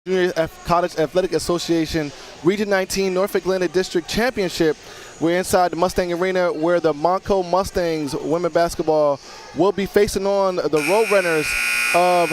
Junior College Athletic Association Region 19 Norfolk Atlantic District Championship. We're inside the Mustang Arena where the Montco Mustangs women basketball will be facing on the Roadrunners of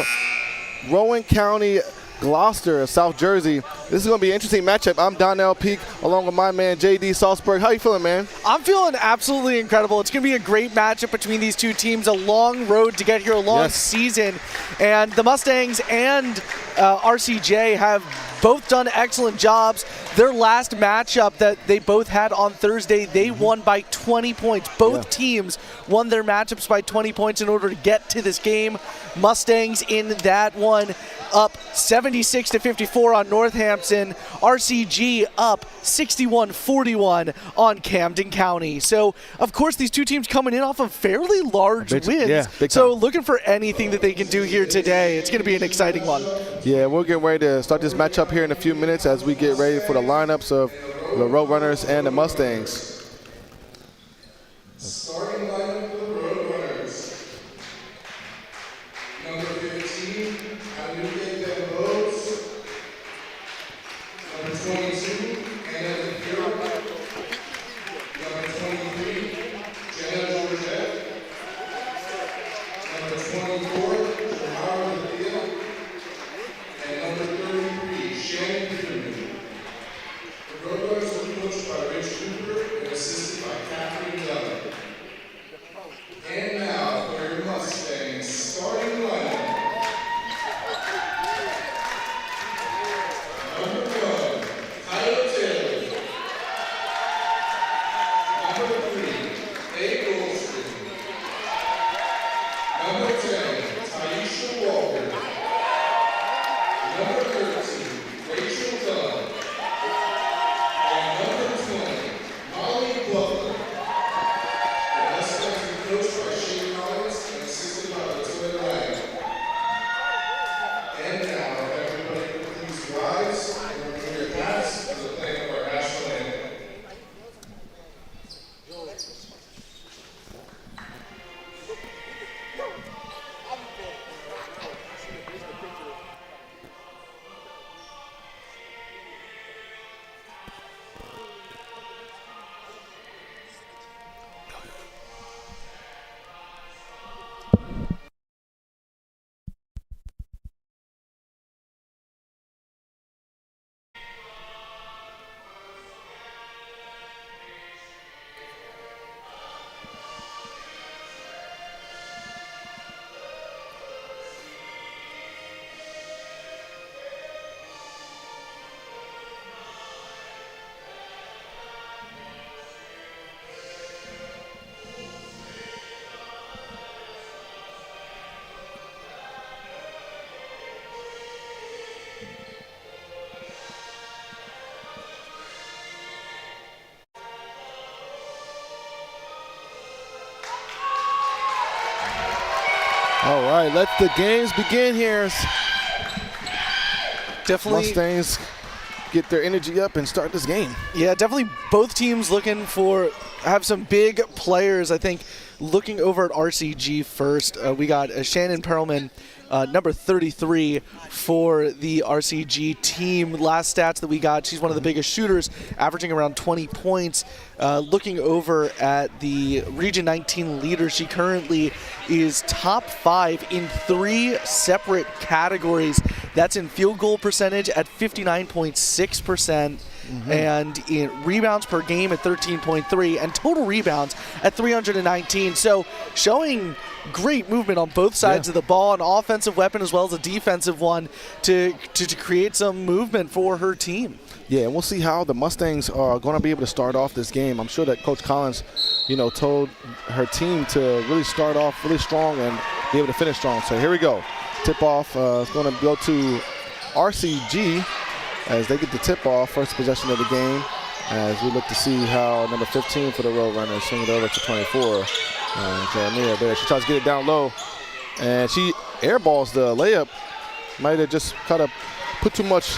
Rowan County, Gloucester, South Jersey. This is going to be an interesting matchup. I'm Donnell Peak along with my man J.D. Salzberg. How you feeling, man? I'm feeling absolutely incredible. It's going to be a great matchup between these two teams. A long road to get here, a long season. And the Mustangs and RCJ have both done excellent jobs. Their last matchup that they both had on Thursday, they won by 20 points. Both teams won their matchups by 20 points in order to get to this game. Mustangs in that one up 76-54 on Northampton. RCG up 61-41 on Camden County. So, of course, these two teams coming in off of fairly large wins. Yeah, big time. So looking for anything that they can do here today. It's going to be an exciting one. Yeah, we're getting ready to start this matchup here in a few minutes as we get ready for the lineups of the Roadrunners and the Mustangs. Starting lineup for the Roadrunners. Number 15, Anuke Dembose. Number 22, Anna DePiro. Number 23, Jenna Georgette. Number 24, Jamara Lethea. And number 33, Shannon Peterman. The Roadrunners are coached by Rich Cooper and assisted by Catherine Dunn. And now for your Mustangs starting lineup. Number 1, Tyler Taylor. Number 3, A. Goldstein. Number 10, Taisha Walker. Number 13, Rachel Dunn. And number 20, Molly Butler. The Mustangs are coached by Shane Collins and assisted by Latoya Lang. And now, everybody please rise and remove your hats for the playing of our national anthem. All right, let the games begin here. Definitely. Mustangs get their energy up and start this game. Yeah, definitely both teams looking for have some big players. I think looking over at RCG first, we got Shannon Perlman, number 33 for the RCG team. Last stats that we got, she's one of the biggest shooters, averaging around 20 points. Looking over at the Region 19 leader, she currently is top 5 in 3 separate categories. That's in field goal percentage at 59.6%. And in rebounds per game at 13.3 and total rebounds at 319. So showing great movement on both sides of the ball, an offensive weapon as well as a defensive one to create some movement for her team. Yeah, and we'll see how the Mustangs are going to be able to start off this game. I'm sure that Coach Collins, told her team to really start off really strong and be able to finish strong. So here we go. Tip-off is going to go to RCG as they get the tip-off, first possession of the game, as we look to see how number 15 for the Roadrunners swing it over to 24. Jeremiah there, she tries to get it down low, and she airballs the layup. Might have just kind of put too much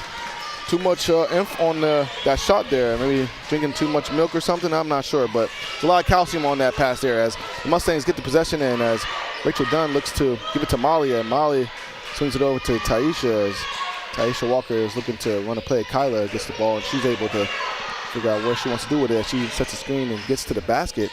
inf on that shot there. Maybe drinking too much milk or something. I'm not sure, but there's a lot of calcium on that pass there as the Mustangs get the possession, and as Rachel Dunn looks to give it to Molly, and Molly swings it over to Taisha as Taisha Walker is looking to run a play. Kyla gets the ball, and she's able to figure out what she wants to do with it. She sets a screen and gets to the basket.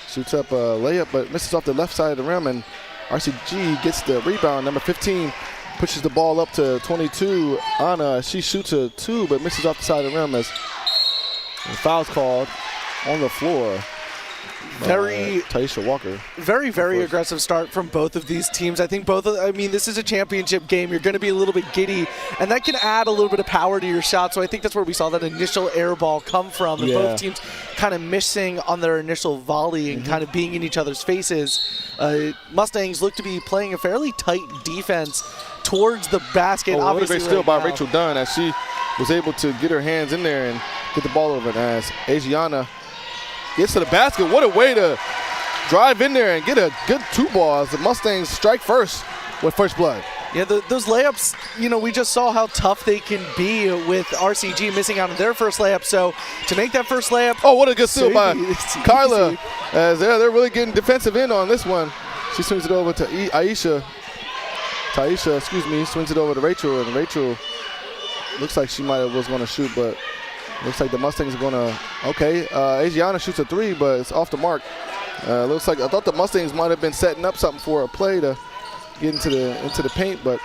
Shoots up a layup, but misses off the left side of the rim, and RCG gets the rebound. Number 15 pushes the ball up to 22. Anna, she shoots a 2, but misses off the side of the rim as the foul's called on the floor. Very Taisha Walker. Very aggressive start from both of these teams. I think this is a championship game. You're going to be a little bit giddy, and that can add a little bit of power to your shot. So I think that's where we saw that initial air ball come from. And both teams kind of missing on their initial volley and kind of being in each other's faces. Mustangs look to be playing a fairly tight defense towards the basket. What a great steal by now. Rachel Dunn as she was able to get her hands in there and get the ball over it. As Asiana gets to the basket, what a way to drive in there and get a good 2 ball as the Mustangs strike first with first blood. Yeah, those layups, we just saw how tough they can be with RCG missing out on their first layup. So to make that first layup. Oh, what a good steal by Kyla. As they're really getting defensive end on this one. She swings it over to Taisha, swings it over to Rachel, and Rachel looks like she was going to shoot, but looks like the Mustangs are going to, Asiana shoots a 3, but it's off the mark. Looks like, I thought the Mustangs might have been setting up something for a play to get into the paint, but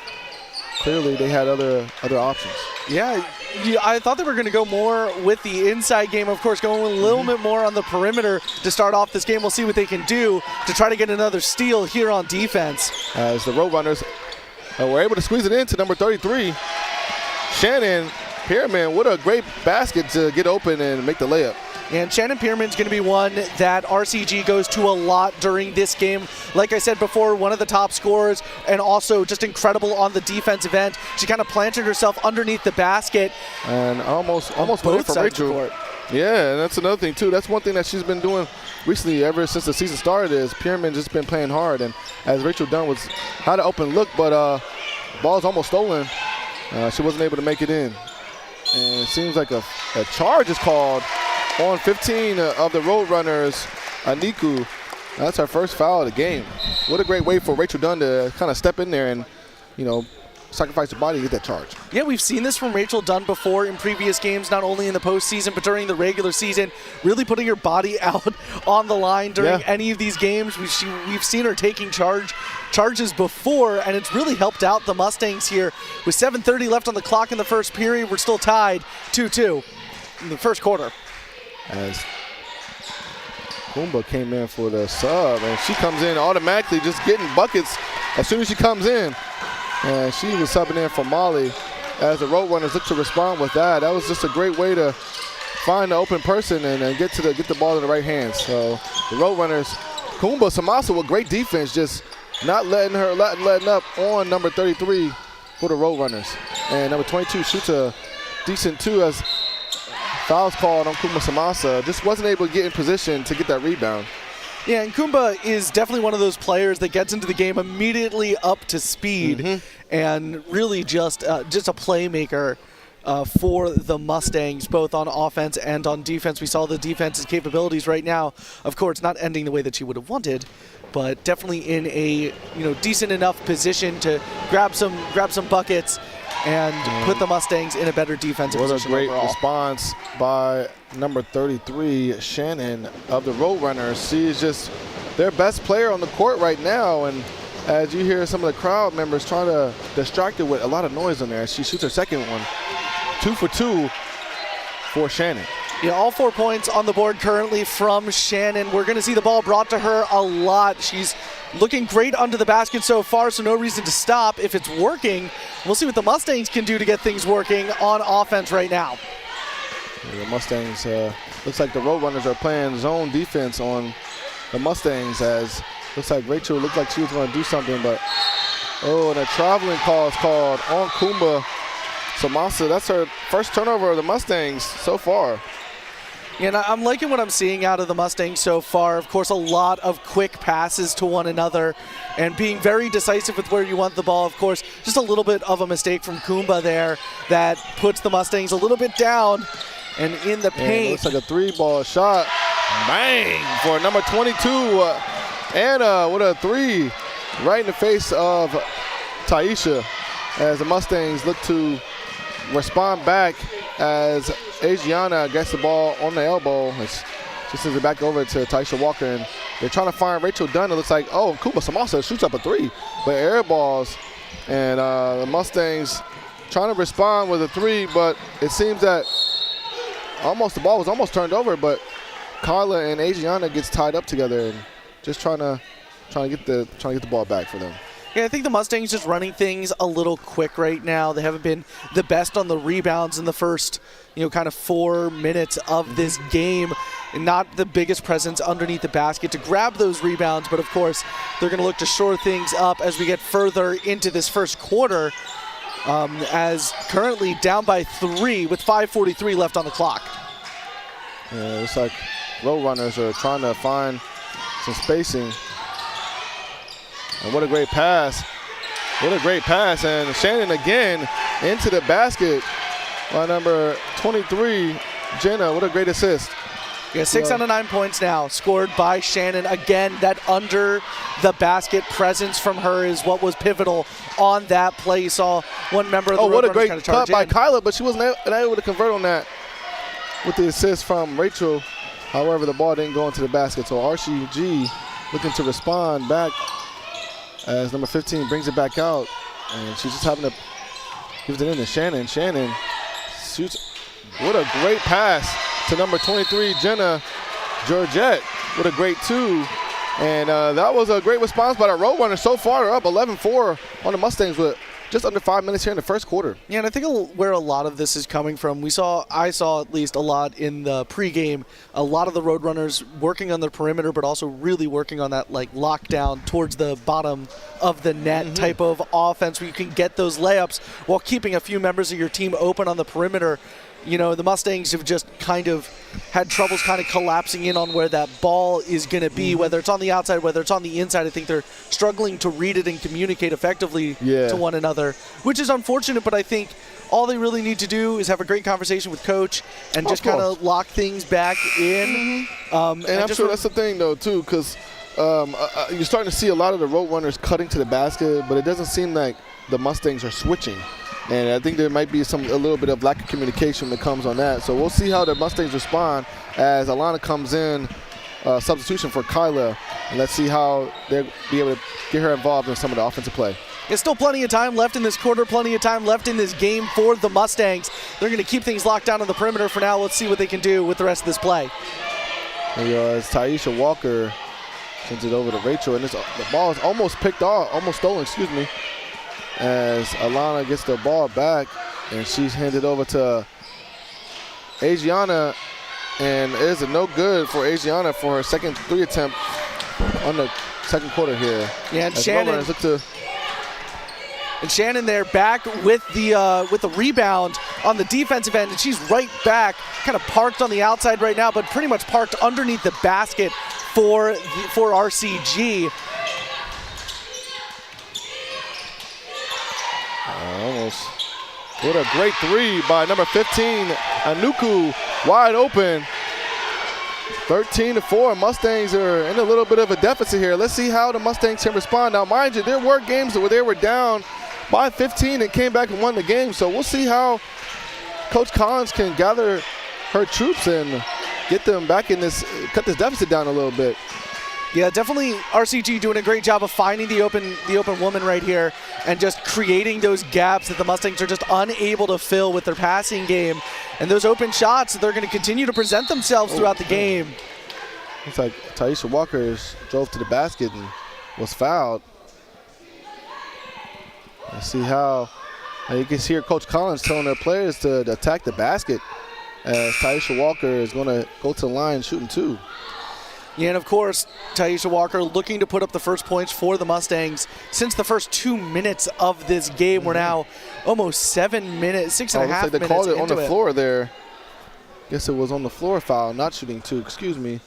clearly they had other options. Yeah, I thought they were going to go more with the inside game, of course, going a little bit more on the perimeter to start off this game. We'll see what they can do to try to get another steal here on defense. As the Roadrunners were able to squeeze it into number 33, Shannon Pearman. What a great basket to get open and make the layup. And Shannon Pearman's going to be one that RCG goes to a lot during this game. Like I said before, one of the top scorers and also just incredible on the defensive end. She kind of planted herself underneath the basket. And almost went for Rachel. Yeah, and that's another thing too. That's one thing that she's been doing recently ever since the season started is Pearman just been playing hard. And as Rachel Dunn had an open look, but ball's almost stolen. She wasn't able to make it in. And it seems like a charge is called on 15 of the Roadrunners, Aniku. That's her first foul of the game. What a great way for Rachel Dunn to kind of step in there and, sacrifice her body to get that charge. Yeah, we've seen this from Rachel Dunn before in previous games, not only in the postseason, but during the regular season, really putting her body out on the line during any of these games. We've seen her taking charges before, and it's really helped out the Mustangs here. With 7:30 left on the clock in the first period, we're still tied 2-2 in the first quarter. As Kumba came in for the sub, and she comes in automatically just getting buckets as soon as she comes in. And she was subbing in for Molly as the Roadrunners look to respond with that. That was just a great way to find the open person and get the ball in the right hands. So the Roadrunners, Kumba Samasa with great defense, just not letting up on number 33 for the Roadrunners. And number 22 shoots a decent 2 as foul's called on Kumba Samasa. Just wasn't able to get in position to get that rebound. Yeah, and Kumba is definitely one of those players that gets into the game immediately up to speed and really just a playmaker for the Mustangs, both on offense and on defense. We saw the defense's capabilities right now. Of course, not ending the way that she would have wanted, but definitely in a decent enough position to grab some buckets and put the Mustangs in a better defensive position. What a great overall. response by number 33, Shannon of the Roadrunners. She is just their best player on the court right now, and as you hear some of the crowd members trying to distract her with a lot of noise on there, she shoots her second one. 2 for 2 for Shannon. Yeah, all 4 points on the board currently from Shannon. We're going to see the ball brought to her a lot. She's looking great under the basket so far, so no reason to stop if it's working. We'll see what the Mustangs can do to get things working on offense right now. The Mustangs, looks like the Roadrunners are playing zone defense on the Mustangs, as looks like Rachel looked like she was going to do something, but and a traveling call is called on Kumba Samasa. That's her first turnover of the Mustangs so far. Yeah, and I'm liking what I'm seeing out of the Mustangs so far. Of course, a lot of quick passes to one another and being very decisive with where you want the ball. Of course, just a little bit of a mistake from Kumba there that puts the Mustangs a little bit down and in the paint. It looks like a 3-ball shot. Bang! For number 22, Anna with a 3 right in the face of Taisha. as the Mustangs look to respond back as Adriana gets the ball on the elbow. She sends it back over to Taisha Walker, and they're trying to find Rachel Dunn. It looks like, oh, Kuma Samasa shoots up a 3, but air balls, and the Mustangs trying to respond with a 3, but it seems that the ball was almost turned over, but Carla and Adriana gets tied up together and just trying to get the ball back for them. Yeah, I think the Mustangs just running things a little quick right now. They haven't been the best on the rebounds in the first, kind of 4 minutes of this game. Not the biggest presence underneath the basket to grab those rebounds, but of course they're going to look to shore things up as we get further into this first quarter, as currently down by 3 with 5:43 left on the clock. Yeah, it looks like Road Runners are trying to find some spacing. And what a great pass. What a great pass. And Shannon again into the basket by number 23, Jenna. What a great assist. Yeah, 6 out of 9 points now scored by Shannon. Again, that under the basket presence from her is what was pivotal on that play. You saw one member of the what a Road great Runners kind of cut by in. Kyla, but she wasn't able to convert on that with the assist from Rachel. However, the ball didn't go into the basket. So RCG looking to respond back as number 15 brings it back out, and she's just having to give it in to Shannon. Shannon shoots. What a great pass to number 23, Jenna Georgette. What a great 2. And that was a great response by the Road Runners. So far, they're up 11-4 on the Mustangs with just under 5 minutes here in the first quarter. Yeah, and I think where a lot of this is coming from, I saw at least a lot in the pregame, a lot of the Road Runners working on the perimeter, but also really working on that lockdown towards the bottom of the net type of offense where you can get those layups while keeping a few members of your team open on the perimeter. The Mustangs have just kind of had troubles kind of collapsing in on where that ball is going to be, whether it's on the outside, whether it's on the inside. I think they're struggling to read it and communicate effectively to one another, which is unfortunate, but I think all they really need to do is have a great conversation with Coach and just kind of lock things back in. And I'm sure that's the thing, though, too, because you're starting to see a lot of the Road Runners cutting to the basket, but it doesn't seem like the Mustangs are switching. And I think there might be a little bit of lack of communication that comes on that. So we'll see how the Mustangs respond as Alana comes in, substitution for Kyla. And let's see how they'll be able to get her involved in some of the offensive play. There's still plenty of time left in this quarter, plenty of time left in this game for the Mustangs. They're going to keep things locked down on the perimeter for now. Let's see what they can do with the rest of this play. As Taisha Walker sends it over to Rachel. And the ball is almost stolen, as Alana gets the ball back, and she's handed over to Adriana, and it is a no good for Adriana for her second 3 attempt on the second quarter here. Yeah, and Shannon there back with the rebound on the defensive end, and she's right back, kind of parked on the outside right now, but pretty much parked underneath the basket for RCG. Almost. What a great 3 by number 15, Anuku, wide open. 13-4. Mustangs are in a little bit of a deficit here. Let's see how the Mustangs can respond. Now, mind you, there were games where they were down by 15 and came back and won the game. So we'll see how Coach Collins can gather her troops and get them back in this, cut this deficit down a little bit. Yeah, definitely RCG doing a great job of finding the open woman right here and just creating those gaps that the Mustangs are just unable to fill with their passing game. And those open shots, they're going to continue to present themselves throughout the game. Looks like Taisha Walker drove to the basket and was fouled. Let's see how you can hear Coach Collins telling their players to attack the basket as Taisha Walker is going to go to the line shooting 2. Yeah, and of course, Taisha Walker looking to put up the first points for the Mustangs since the first 2 minutes of this game. We're now almost 7 minutes, 6.5 minutes into it. They called it on the floor there. Guess it was on the floor foul, not shooting 2, excuse me.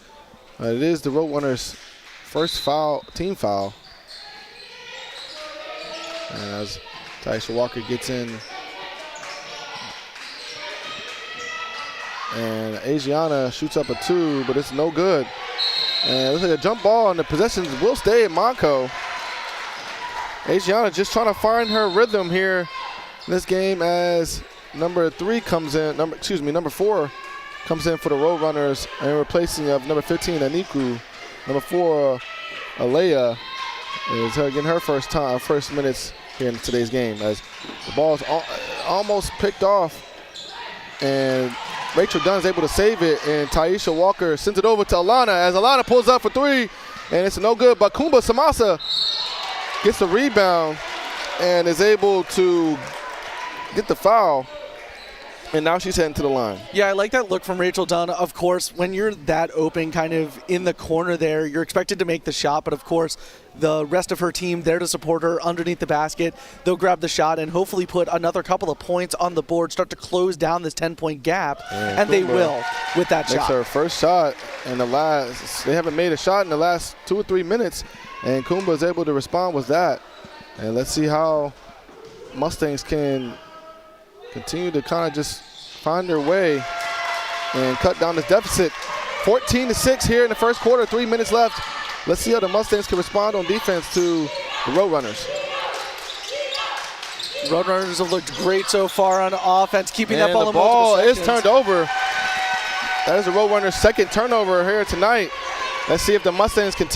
It is the Road Runners' first foul, team foul. And as Taisha Walker gets in. And Adriana shoots up a 2, but it's no good. And it looks like a jump ball, and the possessions will stay at Monaco. Adriana just trying to find her rhythm here in this game as number 4 comes in for the Roadrunners and replacing of number 15, Aniku. Number 4, Alea, is getting her first minutes here in today's game as the ball is almost picked off. And Rachel Dunn is able to save it, and Taisha Walker sends it over to Alana as Alana pulls up for 3, and it's no good. But Kumba Samasa gets the rebound and is able to get the foul. And now she's heading to the line. Yeah, I like that look from Rachel Dunn. Of course, when you're that open kind of in the corner there, you're expected to make the shot. But, of course, the rest of her team there to support her underneath the basket. They'll grab the shot and hopefully put another couple of points on the board, start to close down this 10-point gap. And they will with that shot. Makes her first shot in the last – they haven't made a shot in the last 2 or 3 minutes. And Kumba is able to respond with that. And let's see how Mustangs can – continue to kind of just find their way and cut down this deficit. 14-6 here in the first quarter, 3 minutes left. Let's see how the Mustangs can respond on defense to the Roadrunners. Roadrunners have looked great so far on offense, keeping that ball in multiple ball is seconds. turned over. That is the Roadrunners' second turnover here tonight. Let's see if the Mustangs can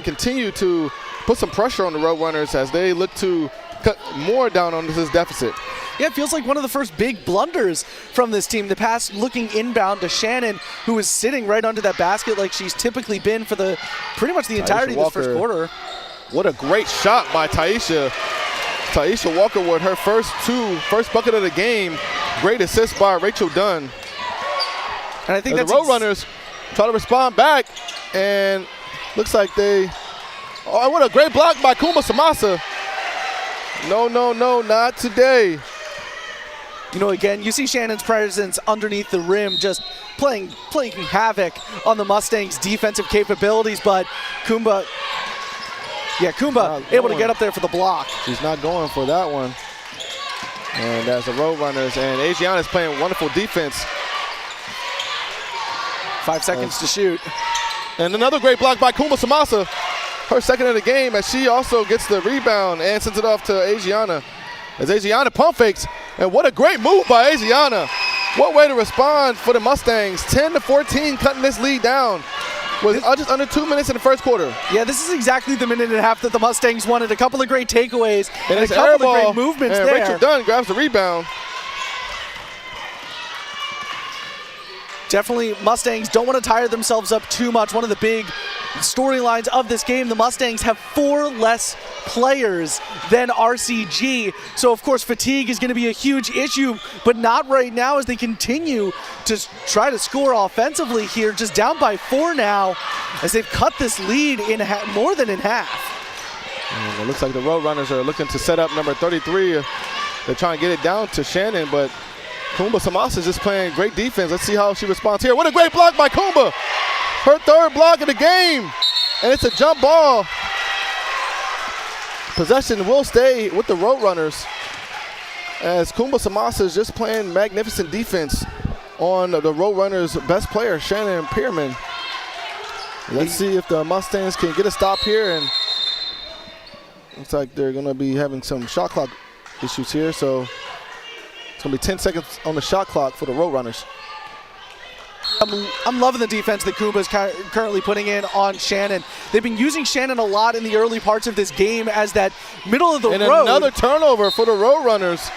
continue to put some pressure on the Roadrunners as they look to cut more down on this deficit. Yeah, it feels like one of the first big blunders from this team. The pass looking inbound to Shannon, who was sitting right under that basket like she's typically been for pretty much the entirety of this first quarter. What a great shot by Taisha. Taisha Walker with her first bucket of the game. Great assist by Rachel Dunn. And I think the Roadrunners try to respond back, and looks like they. Oh, what a great block by Kumba Samasa. No, not today. You know, again, you see Shannon's presence underneath the rim just playing havoc on the Mustangs' defensive capabilities, but Kumba able to get up there for the block. She's not going for that one. And that's the Roadrunners, and Adriana's playing wonderful defense. 5 seconds to shoot. And another great block by Kumba Samasa. Her second of the game as she also gets the rebound and sends it off to Adriana. As Adriana pump fakes, and what a great move by Adriana. What way to respond for the Mustangs. 10-14, cutting this lead down with just under 2 minutes in the first quarter. Yeah, this is exactly the minute and a half that the Mustangs wanted. A couple of great takeaways and a of couple of great movements and there. Rachel Dunn grabs the rebound. Definitely, Mustangs don't want to tire themselves up too much. One of the big storylines of this game, the Mustangs have 4 less players than RCG. So, of course, fatigue is going to be a huge issue, but not right now as they continue to try to score offensively here. Just down by 4 now as they've cut this lead in more than in half. And it looks like the Roadrunners are looking to set up number 33. They're trying to get it down to Shannon, but Kumba Samasa is just playing great defense. Let's see how she responds here. What a great block by Kumba. Her third block of the game. And it's a jump ball. Possession will stay with the Roadrunners as Kumba Samasa is just playing magnificent defense on the Roadrunners' best player, Shannon Pierman. Let's see if the Mustangs can get a stop here. And looks like they're going to be having some shot clock issues here. So it's going to be 10 seconds on the shot clock for the Roadrunners. I'm loving the defense that Kumba is currently putting in on Shannon. They've been using Shannon a lot in the early parts of this game as that middle of the road. And another turnover for the Roadrunners.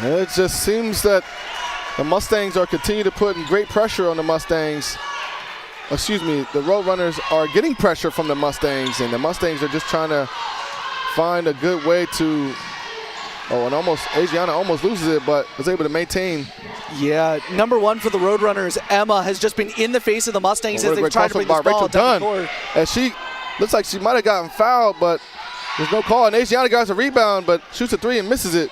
It just seems that the Mustangs are continuing to put great pressure on the Mustangs. Excuse me, the Roadrunners are getting pressure from the Mustangs, and the Mustangs are just trying to find a good way to. Oh, and Adriana almost loses it, but was able to maintain. Yeah, number 1 for the Roadrunners, Emma, has just been in the face of the Mustangs as they've tried to bring this ball down the court. As she looks like she might have gotten fouled, but there's no call. And Adriana got a rebound, but shoots a 3 and misses it.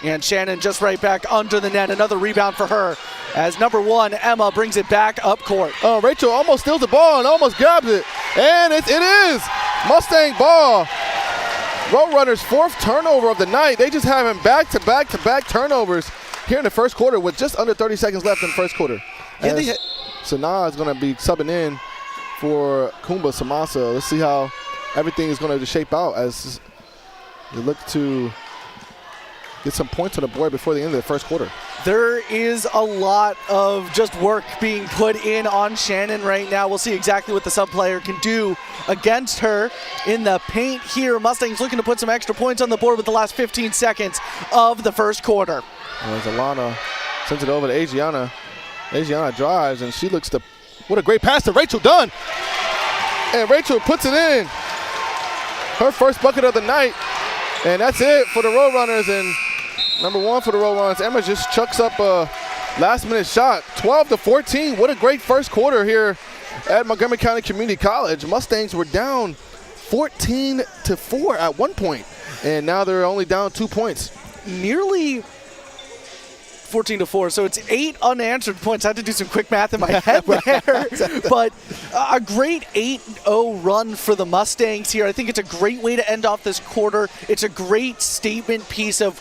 And Shannon just right back under the net. Another rebound for her as number 1, Emma, brings it back up court. Rachel almost steals the ball and almost grabs it. And it is Mustang ball. Roadrunners' 4th turnover of the night. They just having back-to-back turnovers here in the first quarter with just under 30 seconds left in the first quarter. Sanaa is going to be subbing in for Kumba Samasa. Let's see how everything is going to shape out as they look to get some points on the board before the end of the first quarter. There is a lot of just work being put in on Shannon right now. We'll see exactly what the sub player can do against her in the paint here. Mustangs looking to put some extra points on the board with the last 15 seconds of the first quarter. As Alana sends it over to Adriana. Adriana drives, and she looks to, what a great pass to Rachel Dunn. And Rachel puts it in. Her first bucket of the night. And that's it for the Roadrunners. And number one for the Roadrunners, Emma just chucks up a last-minute shot. 12-14. What a great first quarter here at Montgomery County Community College. Mustangs were down 14-4 at one point, and now they're only down 2 points. Nearly 14-4, so it's 8 unanswered points. I had to do some quick math in my head there, but a great 8-0 run for the Mustangs here. I think it's a great way to end off this quarter. It's a great statement piece of,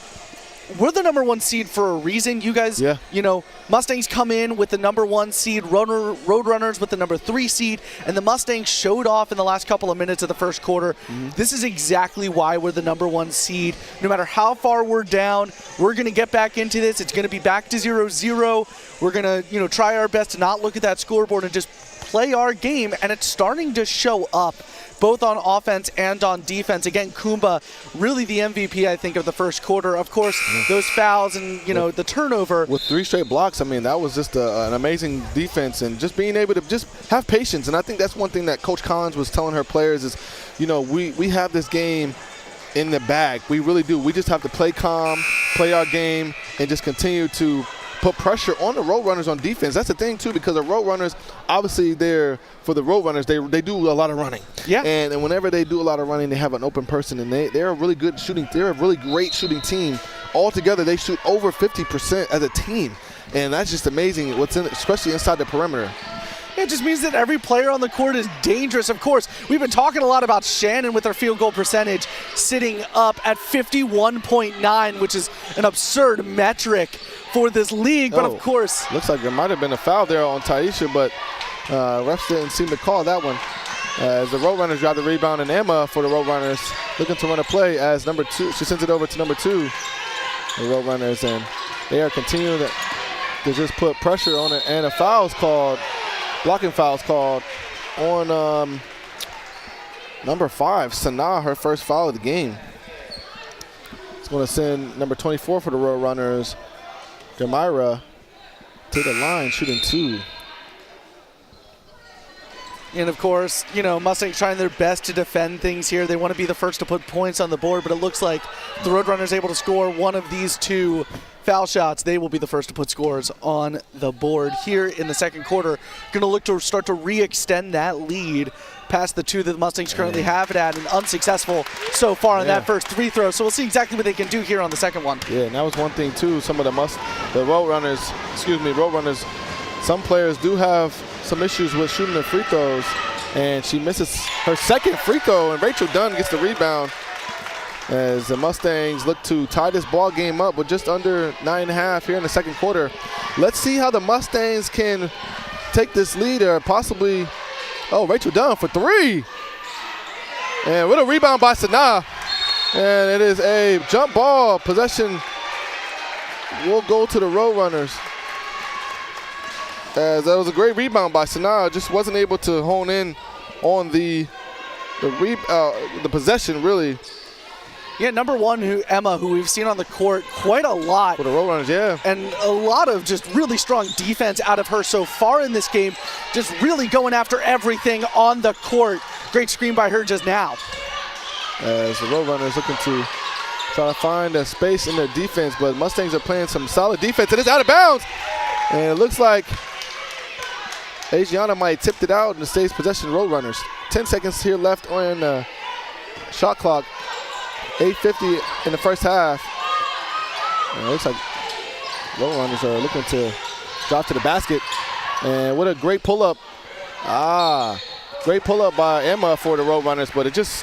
we're the number one seed for a reason. You guys, you know, Mustangs come in with the number one seed, Roadrunners with the number 3 seed, and the Mustangs showed off in the last couple of minutes of the first quarter. This is exactly why we're the number one seed. No matter how far we're down, we're going to get back into this. It's going to be back to 0-0. We're going to, you know, try our best to not look at that scoreboard and just play our game, and it's starting to show up both on offense and on defense. Again, Kumba, really the MVP, I think, of the first quarter. Of course, those fouls and, you know, the turnover. With 3 straight blocks, I mean, that was just an amazing defense, and just being able to just have patience. And I think that's one thing that Coach Collins was telling her players is, you know, we have this game in the bag. We really do. We just have to play calm, play our game, and just continue to put pressure on the Roadrunners on defense. That's the thing, too, because the Roadrunners, obviously, for the Roadrunners, they do a lot of running. Yeah. And whenever they do a lot of running, they have an open person, and they're a really good shooting. They're a really great shooting team. Altogether, they shoot over 50% as a team, and that's just amazing. Especially inside the perimeter. It just means that every player on the court is dangerous. Of course, we've been talking a lot about Shannon with her field goal percentage sitting up at 51.9, which is an absurd metric for this league. But of course, looks like there might have been a foul there on Taisha, but refs didn't seem to call that one. As the Roadrunners grab the rebound, and Emma for the Roadrunners looking to run a play as number 2. She sends it over to number 2, the Roadrunners, and they are continuing to just put pressure on it. And a foul's called. Blocking fouls called on number 5, Sanaa, her first foul of the game. It's going to send number 24 for the Roadrunners, Demira, to the line, shooting 2. And of course, you know, Mustangs trying their best to defend things here. They want to be the first to put points on the board, but it looks like the Roadrunners able to score one of these 2 foul shots. They will be the first to put scores on the board here in the second quarter. Going to look to start to re-extend that lead past the 2 that the Mustangs currently have it at, and unsuccessful so far on that first 3 throw. So we'll see exactly what they can do here on the second one. Yeah, and that was one thing too. Some of the Roadrunners, some players do have some issues with shooting the free throws, and she misses her second free throw, and Rachel Dunn gets the rebound as the Mustangs look to tie this ball game up with just under 9.5 here in the second quarter. Let's see how the Mustangs can take this lead, or possibly, Rachel Dunn for 3. And what a rebound by Sanaa. And it is a jump ball. Possession will go to the Roadrunners. As that was a great rebound by Sanaa, just wasn't able to hone in on the possession, really. Yeah, number 1, Emma, who we've seen on the court quite a lot. For the Roadrunners, yeah. And a lot of just really strong defense out of her so far in this game. Just really going after everything on the court. Great screen by her just now. As the Roadrunners looking to try to find a space in their defense, but Mustangs are playing some solid defense, and it's out of bounds. And it looks like Adriana might have tipped it out, and it stays possession Roadrunners. 10 seconds here left on the shot clock. 8:50 in the first half. And it looks like Roadrunners are looking to drop to the basket. And what a great pull-up. Great pull-up by Emma for the Roadrunners, but it just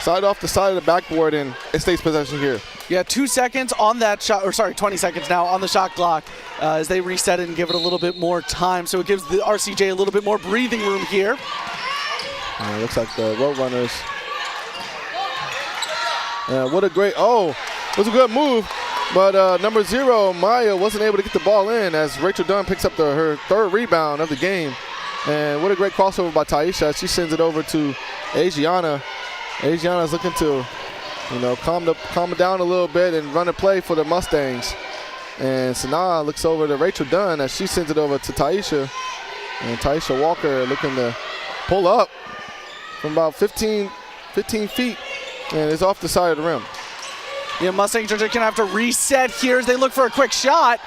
slid off the side of the backboard, and it stays possession here. Yeah, 2 seconds on that shot, 20 seconds now on the shot clock as they reset it and give it a little bit more time. So it gives the RCJ a little bit more breathing room here. It looks like the Roadrunners What a great, it was a good move. But number 0, Maya, wasn't able to get the ball in as Rachel Dunn picks up her 3rd rebound of the game. And what a great crossover by Taisha. She sends it over to Adriana. Adriana's looking to, calm it down a little bit and run a play for the Mustangs. And Sanaa looks over to Rachel Dunn as she sends it over to Taisha. And Taisha Walker looking to pull up from about 15 feet. And it's off the side of the rim. Yeah, Mustangs are just going to have to reset here as they look for a quick shot.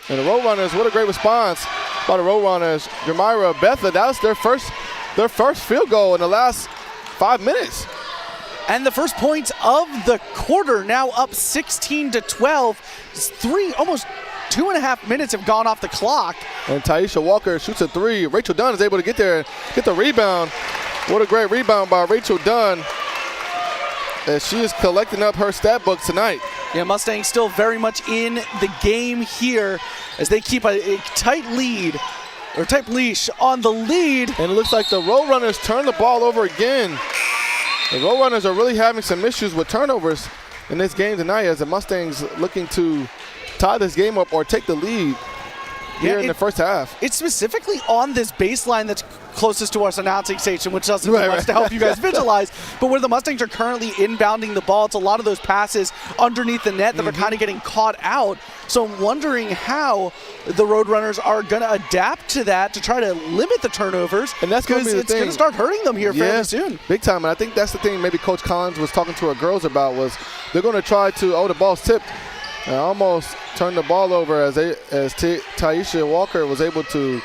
And the Roadrunners, what a great response by the Roadrunners. Jamira Betha, that was their first field goal in the last 5 minutes. And the first points of the quarter, now up 16-12. Almost 2.5 minutes have gone off the clock. And Taisha Walker shoots a 3. Rachel Dunn is able to get there and get the rebound. What a great rebound by Rachel Dunn, as she is collecting up her stat book tonight. Yeah, Mustangs still very much in the game here as they keep a tight lead, or tight leash on the lead. And it looks like the Roadrunners turn the ball over again. The Roadrunners are really having some issues with turnovers in this game tonight, as the Mustangs looking to tie this game up or take the lead here in the first half. It's specifically on this baseline that's closest to our announcing station, which doesn't do much to help you guys visualize, but where the Mustangs are currently inbounding the ball, it's a lot of those passes underneath the net that are kind of getting caught out. So I'm wondering how the Roadrunners are going to adapt to that to try to limit the turnovers. And that's going to be the thing. It's going to start hurting them here fairly soon. Big time. And I think that's the thing maybe Coach Collins was talking to her girls about, was they're going to try to, the ball's tipped, and almost turn the ball over as Taisha Walker was able to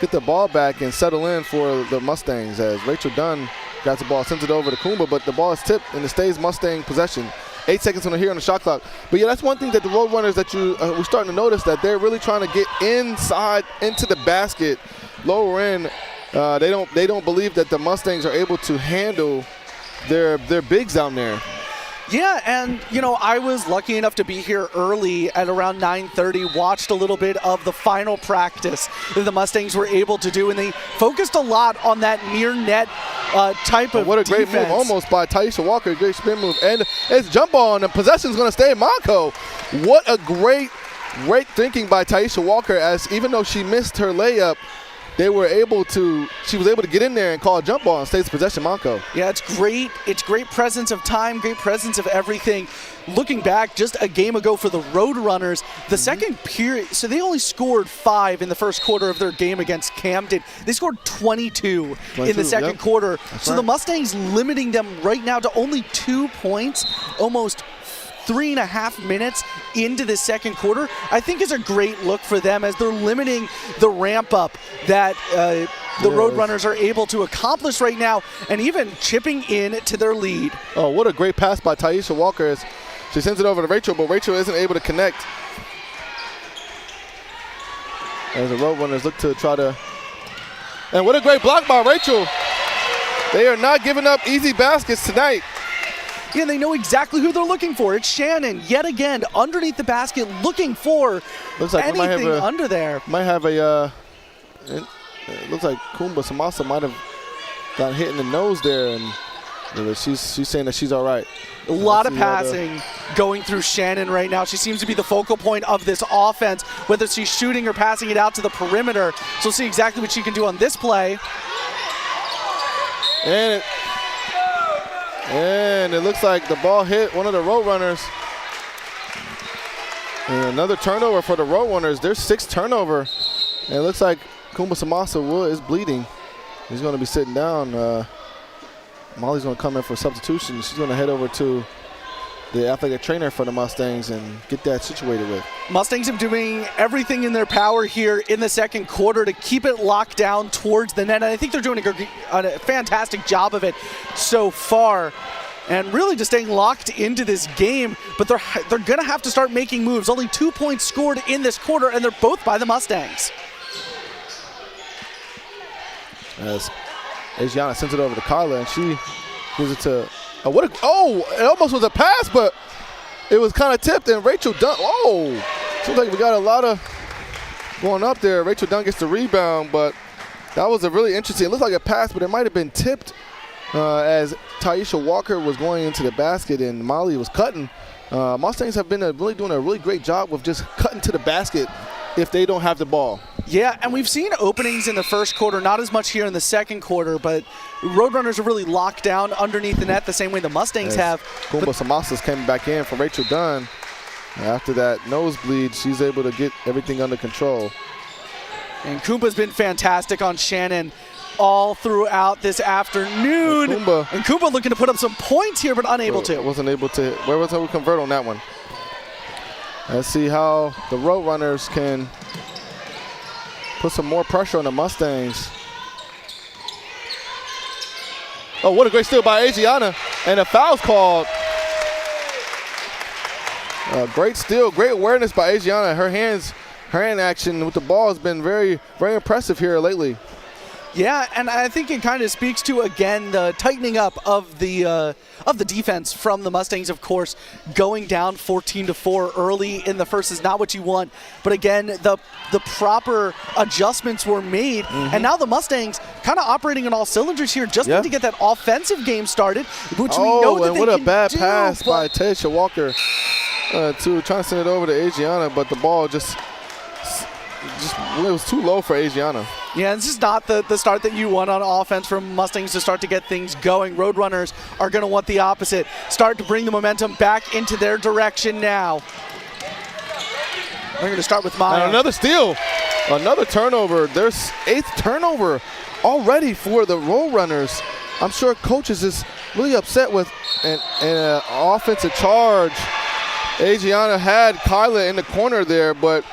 get the ball back and settle in for the Mustangs, as Rachel Dunn got the ball, sends it over to Kumba, but the ball is tipped and it stays Mustang possession. 8 seconds on here on the shot clock. But yeah, that's one thing that the Roadrunners that we're starting to notice, that they're really trying to get inside into the basket, lower in. They don't believe that the Mustangs are able to handle their bigs down there. Yeah, and, I was lucky enough to be here early at around 9:30, watched a little bit of the final practice that the Mustangs were able to do, and they focused a lot on that near net type of What a great defense. move almost by Taisha Walker, great spin move, and it's jump ball, and the possession's going to stay in Monaco. What a great thinking by Taisha Walker, as even though she missed her layup, she was able to get in there and call a jump ball and stays possession Monaco. Yeah, it's great. It's great presence of time, great presence of everything. Looking back just a game ago for the Roadrunners, the second period, so they only scored 5 in the first quarter of their game against Camden. They scored 22 in the second quarter. That's so right. the Mustangs limiting them right now to only 2 points, almost 3.5 minutes into the second quarter, I think is a great look for them, as they're limiting the ramp up that the Roadrunners are able to accomplish right now, and even chipping in to their lead. Oh, what a great pass by Taisha Walker, as she sends it over to Rachel, but Rachel isn't able to connect. As the Roadrunners look to try to, and what a great block by Rachel. They are not giving up easy baskets tonight. Yeah, they know exactly who they're looking for. It's Shannon, yet again, underneath the basket, looking for anything under there. Might have a, it looks like Kumba Samasa might have got hit in the nose there, and she's saying that she's all right. A lot of passing going through Shannon right now. She seems to be the focal point of this offense, whether she's shooting or passing it out to the perimeter. So we'll see exactly what she can do on this play. And it looks like the ball hit one of the Roadrunners. And another turnover for the Roadrunners. There's 6 turnover. And it looks like Kumba Samasa is bleeding. He's going to be sitting down. Molly's going to come in for substitution. She's going to head over to the athletic trainer for the Mustangs and get that situated with. Mustangs are doing everything in their power here in the second quarter to keep it locked down towards the net. And I think they're doing a fantastic job of it so far. And really just staying locked into this game. But they're going to have to start making moves. Only 2 points scored in this quarter, and they're both by the Mustangs. As Adriana sends it over to Carla, and she gives it to, it almost was a pass, but it was kind of tipped, and Rachel Dunn, seems like we got a lot of going up there. Rachel Dunn gets the rebound, but that was a really interesting, it looked like a pass, but it might have been tipped. as Taisha Walker was going into the basket and Molly was cutting. Mustangs have been doing a really great job with just cutting to the basket if they don't have the ball. Yeah, and we've seen openings in the first quarter, not as much here in the second quarter, but Roadrunners are really locked down underneath the net the same way the Mustangs have. Kumba Samasas came back in for Rachel Dunn. After that nosebleed, she's able to get everything under control. And Kumpa's been fantastic on Shannon all throughout this afternoon. And Kumba looking to put up some points here, but unable to. Wasn't able to. Where was able to convert on that one? Let's see how the Roadrunners can put some more pressure on the Mustangs. Oh, what a great steal by Adriana. And a foul's called. Great steal, great awareness by Adriana. Her hand action with the ball has been very, very impressive here lately. Yeah, and I think it kind of speaks to, again, the tightening up of the defense from the Mustangs. Of course, going down 14-4 early in the first is not what you want. But again, the proper adjustments were made, and now the Mustangs kind of operating on all cylinders here. Just need to get that offensive game started, which we know that and they what a can bad do, pass by Taisha Walker to trying to send it over to Adriana, but the ball just it was too low for Adriana. Yeah, this is not the start that you want on offense from Mustangs to start to get things going. Roadrunners are going to want the opposite. Start to bring the momentum back into their direction now. They're going to start with Maya. And another steal. Another turnover. There's 8th turnover already for the Roadrunners. I'm sure coach is just really upset with an offensive charge. Adriana had Kyla in the corner there, but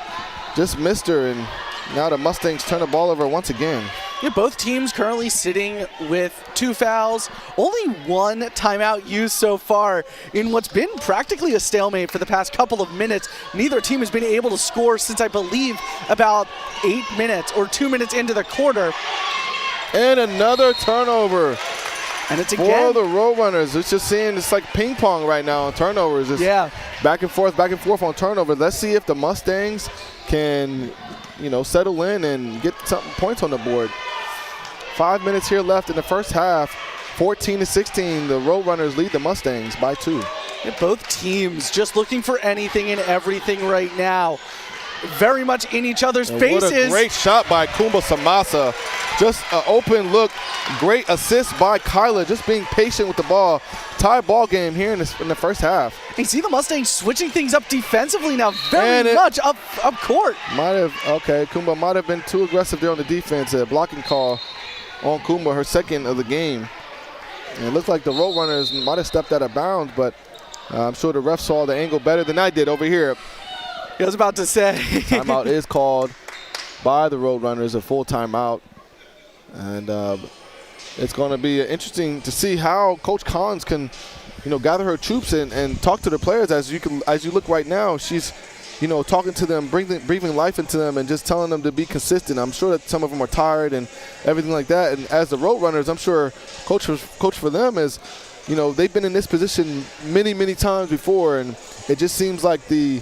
just missed her, and now the Mustangs turn the ball over once again. Yeah, both teams currently sitting with 2 fouls. Only 1 timeout used so far in what's been practically a stalemate for the past couple of minutes. Neither team has been able to score since, I believe, about 8 minutes or 2 minutes into the quarter. And another turnover. And it's again for the Roadrunners. It's just seeing it's like ping pong right now on turnovers. It's back and forth on turnovers. Let's see if the Mustangs can, settle in and get some points on the board. 5 minutes here left in the first half. 14-16, the Roadrunners lead the Mustangs by 2. Yeah, both teams just looking for anything and everything right now. Very much in each other's faces. What a great shot by Kumba Samasa. Just an open look. Great assist by Kyla, just being patient with the ball. Tie ball game here in the first half. You see the Mustangs switching things up defensively now, very much up court. Kumba might have been too aggressive there on the defense. A blocking call on Kumba, her second of the game. And it looked like the Roadrunners might have stepped out of bounds, but I'm sure the ref saw the angle better than I did over here. I was about to say. Timeout is called by the Roadrunners, a full timeout. And it's going to be interesting to see how Coach Collins can, gather her troops and talk to the players. As you look right now, she's, talking to them, breathing life into them, and just telling them to be consistent. I'm sure that some of them are tired and everything like that. And as the Roadrunners, I'm sure coach for them is, they've been in this position many, many times before, and it just seems like the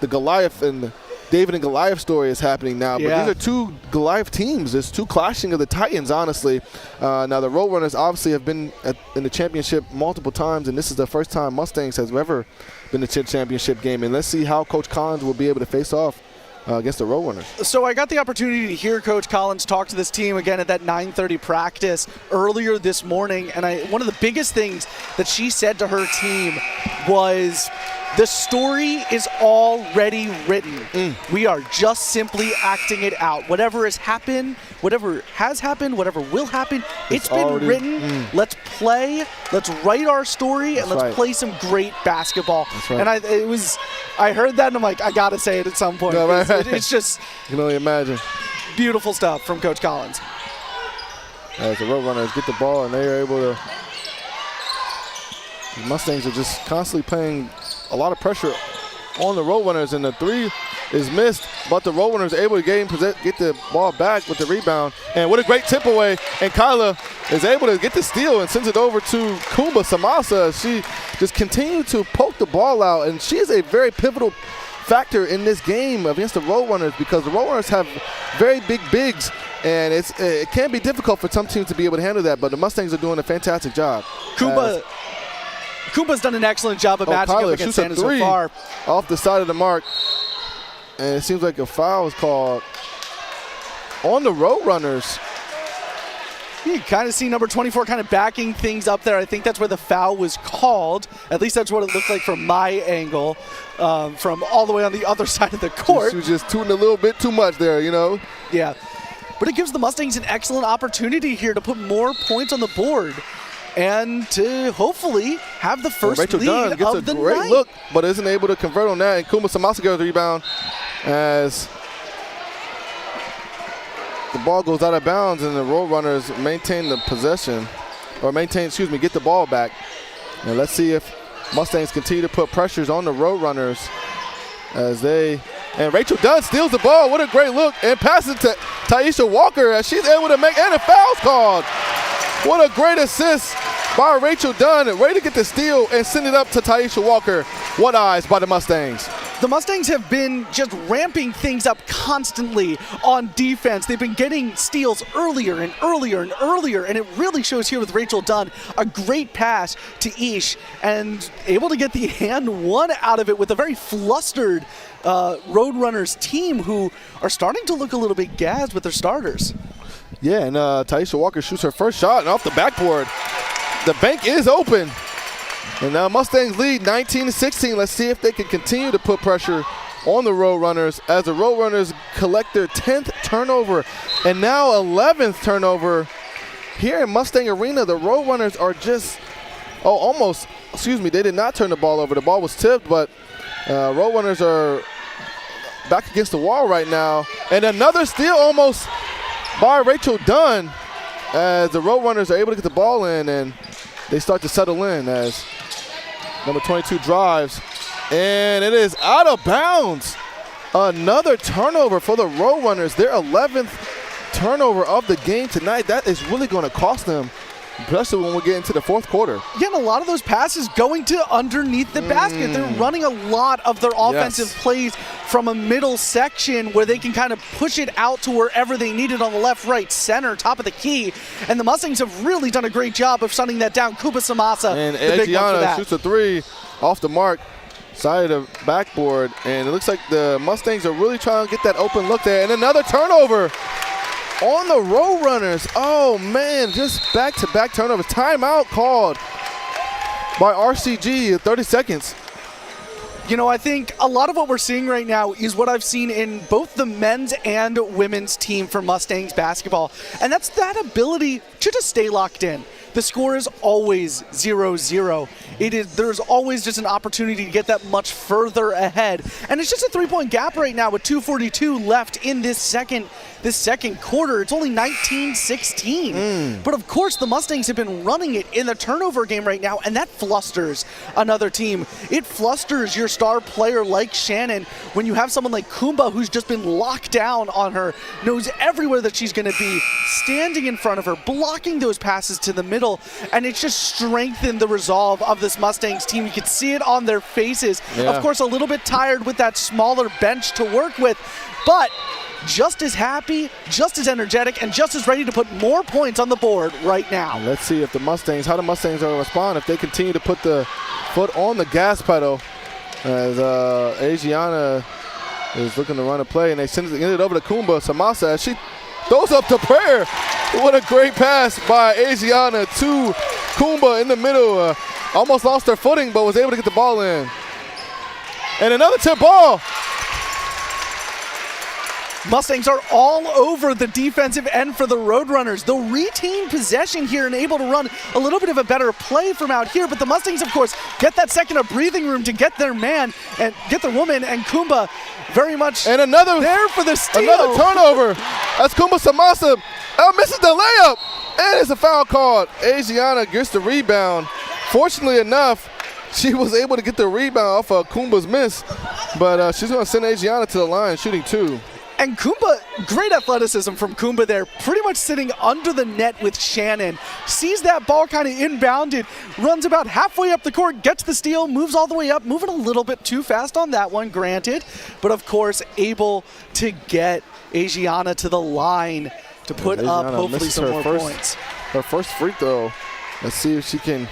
Goliath and David and Goliath story is happening now. But these are 2 Goliath teams. There's 2 clashing of the Titans, honestly. Now, the Roadrunners obviously have been in the championship multiple times, and this is the first time Mustangs has ever been in the championship game. And let's see how Coach Collins will be able to face off against the Roadrunners. So I got the opportunity to hear Coach Collins talk to this team again at that 9:30 practice earlier this morning. And one of the biggest things that she said to her team was, the story is already written. We are just simply acting it out. Whatever has happened, whatever will happen, it's been written. Let's play, let's write our story, and let's play some great basketball. And I heard that, and I'm like, I got to say it at some point. It's just, you can only imagine. Beautiful stuff from Coach Collins. As the Roadrunners get the ball, and they are able to, the Mustangs are just constantly playing a lot of pressure on the Roadrunners, and the 3 is missed, but the Roadrunners able to get the ball back with the rebound. And what a great tip away, and Kyla is able to get the steal and sends it over to Kumba Samasa. She just continued to poke the ball out, and she is a very pivotal factor in this game against the Roadrunners, because the Roadrunners have very big bigs And it can be difficult for some teams to be able to handle that, but the Mustangs are doing a fantastic job. Kumba's done an excellent job of matching up against Shannon so far. Off the side of the mark, and it seems like a foul is called on the Roadrunners. You can kind of see number 24 kind of backing things up there. I think that's where the foul was called. At least that's what it looked like from my angle, from all the way on the other side of the court. She was just tooting a little bit too much there, you know? Yeah. But it gives the Mustangs an excellent opportunity here to put more points on the board and to hopefully have the first Rachel lead Dunn gets of the a great night. look, but isn't able to convert on that. And Kuma Samasa gets the rebound as the ball goes out of bounds, and the Roadrunners maintain the possession, or get the ball back. And let's see if Mustangs continue to put pressures on the Roadrunners and Rachel Dunn steals the ball. What a great look, and passes to Taisha Walker as she's able to make, and a foul's called. What a great assist by Rachel Dunn, ready to get the steal and send it up to Taisha Walker. What eyes by the Mustangs. The Mustangs have been just ramping things up constantly on defense. They've been getting steals earlier and earlier and earlier, and it really shows here with Rachel Dunn. A great pass to Ish, and able to get the and one out of it with a very flustered Roadrunners team who are starting to look a little bit gassed with their starters. Yeah, and Taisha Walker shoots her first shot, and off the backboard, the bank is open. And now Mustangs lead 19-16. Let's see if they can continue to put pressure on the Roadrunners as the Roadrunners collect their 10th turnover and now 11th turnover here in Mustang Arena. The Roadrunners are just, they did not turn the ball over. The ball was tipped, but Roadrunners are back against the wall right now. And another steal almost by Rachel Dunn as the Roadrunners are able to get the ball in, and they start to settle in as number 22 drives, and it is out of bounds. Another turnover for the Roadrunners, their 11th turnover of the game tonight. That is really going to cost them, especially when we get into the fourth quarter. Yeah, and a lot of those passes going to underneath the basket. They're running a lot of their offensive plays from a middle section where they can kind of push it out to wherever they need it on the left, right, center, top of the key. And the Mustangs have really done a great job of shutting that down. Kuba Samasa, and the big one for that. shoots a three off the mark, side of the backboard. And it looks like the Mustangs are really trying to get that open look there. And another turnover on the Roadrunners. Oh, man, just back-to-back turnovers. Timeout called by RCG, 30 seconds. You know, I think a lot of what we're seeing right now is what I've seen in both the men's and women's team for Mustangs basketball, and that's that ability to just stay locked in. The score is always 0-0. There's always just an opportunity to get that much further ahead. And it's just a three-point gap right now with 2:42 left in this second quarter. It's only 19-16. But of course, the Mustangs have been running it in the turnover game right now, and that flusters another team. It flusters your star player like Shannon when you have someone like Kumba who's just been locked down on her, knows everywhere that she's going to be, standing in front of her, blocking those passes to the middle, and it's just strengthened the resolve of this Mustangs team. You can see it on their faces. Yeah. Of course, a little bit tired with that smaller bench to work with, but just as happy, just as energetic, and just as ready to put more points on the board right now. Let's see if how the Mustangs are going to respond if they continue to put the foot on the gas pedal as Asiana is looking to run a play, and they send it over to Kumba Samasa as she throws up to prayer. What a great pass by Asiana to Kumba in the middle. Almost lost her footing, but was able to get the ball in. And another tip ball. Mustangs are all over the defensive end for the Roadrunners. They'll retain possession here and able to run a little bit of a better play from out here, but the Mustangs, of course, get that second of breathing room to get their man and get their woman, and Kumba very much and another there for the steal. Another turnover as Kumba Samasa misses the layup, and it's a foul called. Asiana gets the rebound. Fortunately enough, she was able to get the rebound off of Kumba's miss, but she's going to send Asiana to the line shooting two. And Kumba, great athleticism from Kumba there, pretty much sitting under the net with Shannon. Sees that ball kind of inbounded, runs about halfway up the court, gets the steal, moves all the way up, moving a little bit too fast on that one, granted. But of course, able to get Asiana to the line to put up Adriana hopefully misses some her more first- points. Her first free throw. Let's see if she can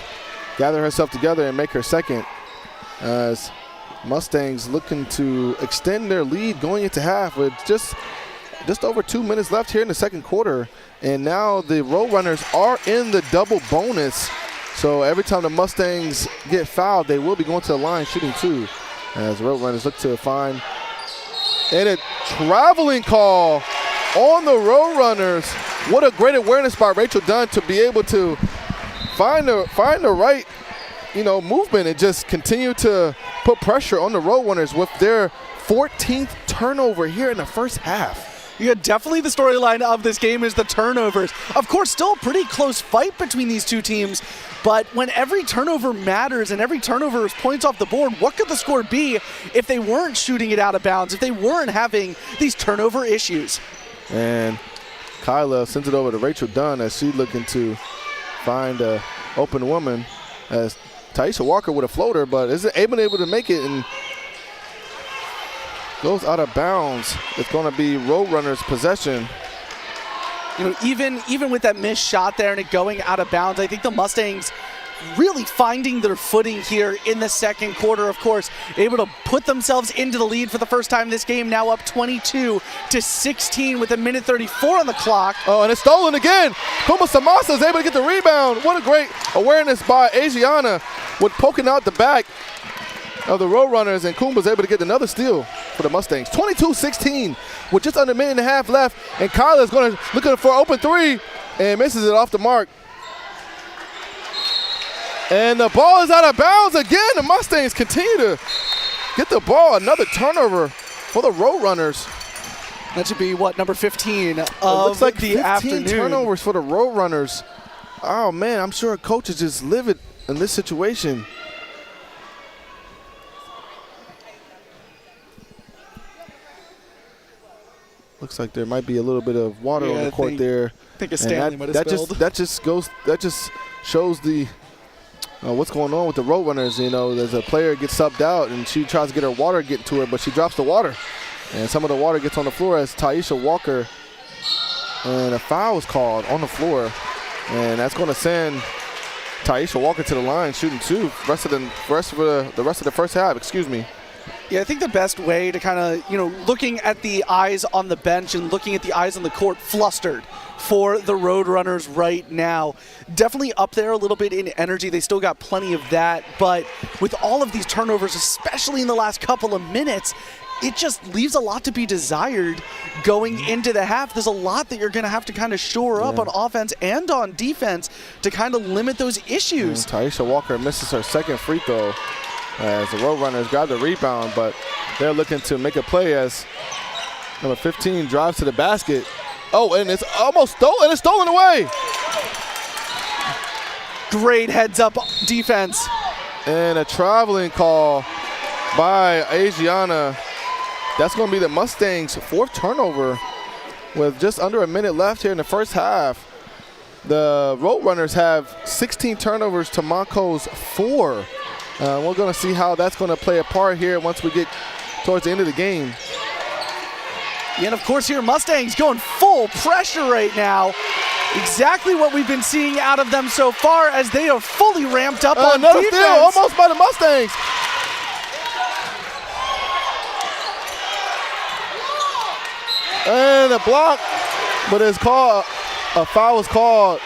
gather herself together and make her second, as Mustangs looking to extend their lead going into half with just over 2 minutes left here in the second quarter. And now the Roadrunners are in the double bonus. So every time the Mustangs get fouled, they will be going to the line shooting two, as the Roadrunners look to find. And a traveling call on the Roadrunners. What a great awareness by Rachel Dunn to be able to find the right, movement and just continue to put pressure on the Roadrunners with their 14th turnover here in the first half. Yeah, definitely the storyline of this game is the turnovers. Of course, still a pretty close fight between these two teams, but when every turnover matters and every turnover is points off the board, what could the score be if they weren't shooting it out of bounds, if they weren't having these turnover issues? And Kyla sends it over to Rachel Dunn as she's looking to find an open woman, as Taisha Walker with a floater, but isn't able to make it and goes out of bounds. It's going to be Roadrunners possession. Even with that missed shot there and it going out of bounds, I think the Mustangs really finding their footing here in the second quarter. Of course, able to put themselves into the lead for the first time this game, now up 22-16 with 1:34 on the clock. Oh, and it's stolen again. Kuma Samasa is able to get the rebound. What a great awareness by Adriana with poking out the back of the Roadrunners, and Kumba's able to get another steal for the Mustangs. 22-16 with just under a minute and a half left, and Kyla's going to looking for an open three and misses it off the mark. And the ball is out of bounds again. The Mustangs continue to get the ball. Another turnover for the Roadrunners. That should be number 15 of looks like the 15 afternoon. turnovers for the Roadrunners. Oh man, I'm sure coaches just live it in this situation. Looks like there might be a little bit of water on the court there. I think a Stanley might have spilled. That just shows the what's going on with the Roadrunners. There's a player gets subbed out and she tries to get her water get to her, but she drops the water, and some of the water gets on the floor as Taisha Walker, and a foul is called on the floor, and that's going to send Taisha Walker to the line shooting two. The rest of the first half. Excuse me. Yeah, I think the best way to kind of, looking at the eyes on the bench and looking at the eyes on the court, flustered for the Roadrunners right now. Definitely up there a little bit in energy. They still got plenty of that, but with all of these turnovers, especially in the last couple of minutes, it just leaves a lot to be desired going into the half. There's a lot that you're going to have to kind of shore up on offense and on defense to kind of limit those issues. Taisha Walker misses her second free throw as the Roadrunners grab the rebound, but they're looking to make a play as number 15 drives to the basket. Oh, and it's almost stolen. It's stolen away. Great heads-up defense. And a traveling call by Adriana. That's going to be the Mustangs' fourth turnover with just under a minute left here in the first half. The Roadrunners have 16 turnovers to Monco's 4. We're going to see how that's going to play a part here once we get towards the end of the game. And of course here, Mustangs going full pressure right now. Exactly what we've been seeing out of them so far as they are fully ramped up on another defense. steal, almost by the Mustangs. And a block, but it's called, a foul is called.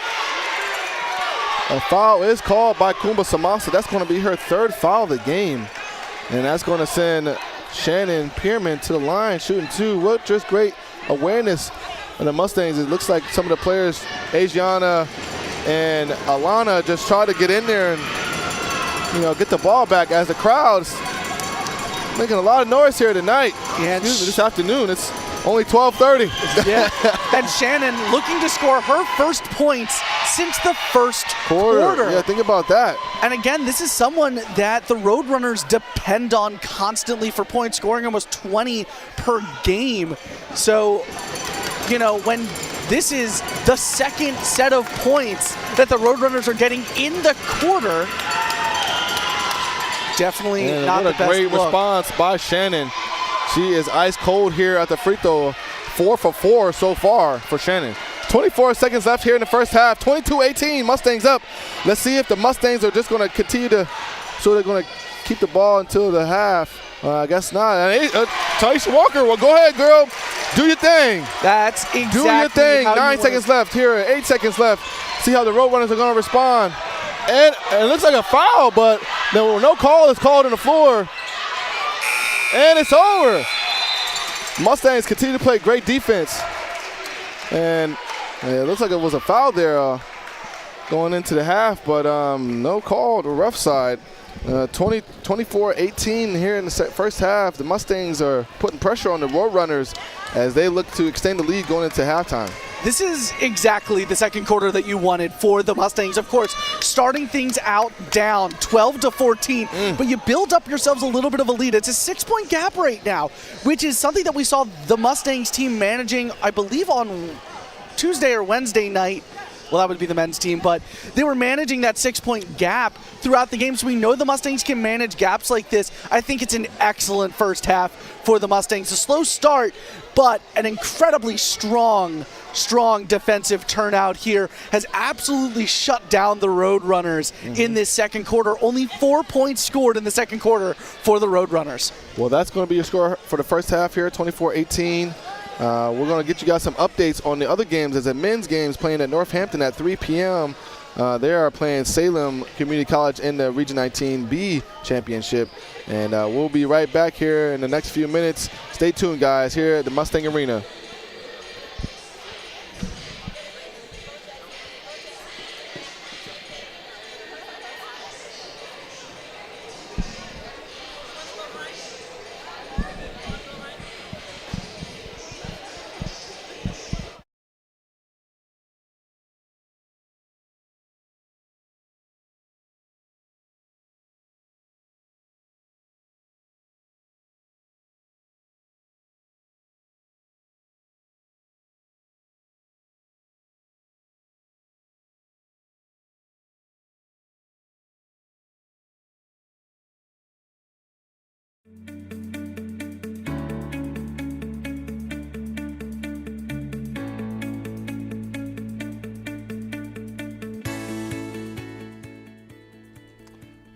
A foul is called by Kumba Samasa. That's going to be her third foul of the game. And that's going to send Shannon Pierman to the line, shooting two. What just great awareness of the Mustangs. It looks like some of the players, Adriana and Alana, just try to get in there and, get the ball back as the crowd's making a lot of noise here tonight. Yeah, this afternoon. It's only 12:30. Yeah. And Shannon looking to score her first points since the first quarter. Yeah, think about that. And again, this is someone that the Roadrunners depend on constantly for points, scoring almost 20 per game. So, when this is the second set of points that the Roadrunners are getting in the quarter, definitely not the best look. What a great response by Shannon. She is ice cold here at the free throw. 4 for 4 so far for Shannon. 24 seconds left here in the first half. 22-18, Mustangs up. Let's see if the Mustangs are just going to continue to, so they're going to keep the ball until the half. I guess not. Taisha Walker, well, go ahead, girl. Do your thing. That's exactly Do your thing. how 9 seconds left here. 8 seconds left. See how the Roadrunners are going to respond. And it looks like a foul, but no call is called on the floor. And it's over. Mustangs continue to play great defense. And it looks like it was a foul there going into the half, but no call, the rough side. 24-18 here in the first half. The Mustangs are putting pressure on the Roadrunners as they look to extend the lead going into halftime. This is exactly the second quarter that you wanted for the Mustangs. Of course, starting things out down 12-14, but you build up yourselves a little bit of a lead. It's a 6-point gap right now, which is something that we saw the Mustangs team managing, I believe, on Tuesday or Wednesday night. Well, that would be the men's team, but they were managing that 6-point gap throughout the game, so we know the Mustangs can manage gaps like this. I think it's an excellent first half for the Mustangs. A slow start, but an incredibly strong defensive turnout here has absolutely shut down the Roadrunners in this second quarter. Only 4 points scored in the second quarter for the Roadrunners. Well, that's going to be your score for the first half here, 24-18. We're going to get you guys some updates on the other games. There's a men's games playing at Northampton at 3 p.m. They are playing Salem Community College in the Region 19B championship. And we'll be right back here in the next few minutes. Stay tuned, guys, here at the Mustang Arena.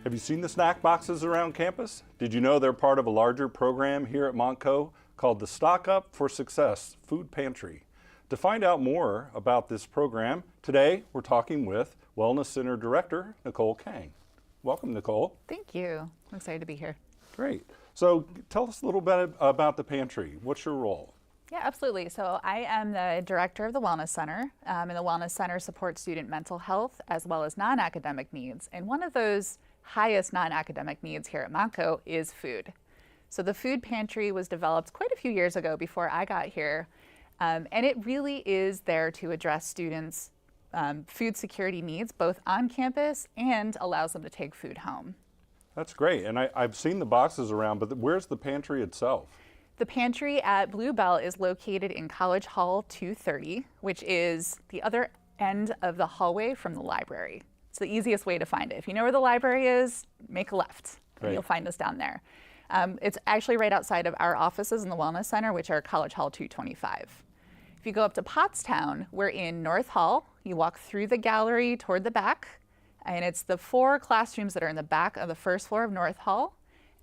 Have you seen the snack boxes around campus? Did you know they're part of a larger program here at Montco called the Stock Up for Success Food Pantry? To find out more about this program, today we're talking with Wellness Center Director Nicole Kang. Welcome, Nicole. Thank you. I'm excited to be here. Great. So tell us a little bit about the pantry. What's your role? Yeah, absolutely. So I am the director of the Wellness Center, and the Wellness Center supports student mental health as well as non-academic needs. And one of those highest non-academic needs here at Montco is food. So the food pantry was developed quite a few years ago before I got here, and it really is there to address students' food security needs both on campus and allows them to take food home. That's great. And I've seen the boxes around, but where's the pantry itself? The pantry at Bluebell is located in College Hall 230, which is the other end of the hallway from the library. It's the easiest way to find it. If you know where the library is, make a left, and you'll find us down there. It's actually right outside of our offices in the Wellness Center, which are College Hall 225. If you go up to Pottstown, we're in North Hall. You walk through the gallery toward the back, and it's the 4 classrooms that are in the back of the first floor of North Hall,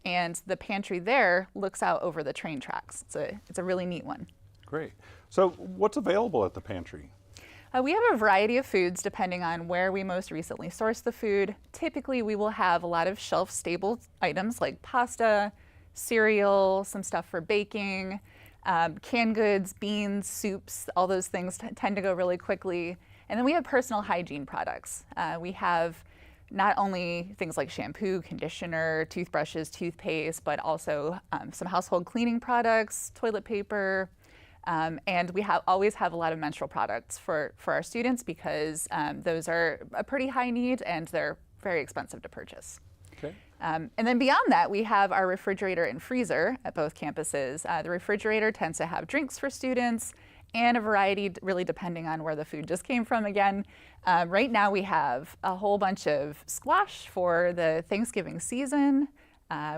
and the pantry there looks out over the train tracks. It's a really neat one. Great. So what's available at the pantry? We have a variety of foods depending on where we most recently source the food. Typically, we will have a lot of shelf-stable items like pasta, cereal, some stuff for baking, canned goods, beans, soups, all those things tend to go really quickly. And then we have personal hygiene products. We have not only things like shampoo, conditioner, toothbrushes, toothpaste, but also some household cleaning products, toilet paper, and we always have a lot of menstrual products for our students because those are a pretty high need and they're very expensive to purchase. Okay. And then beyond that, we have our refrigerator and freezer at both campuses. The refrigerator tends to have drinks for students and a variety, really depending on where the food just came from again. Right now we have a whole bunch of squash for the Thanksgiving season.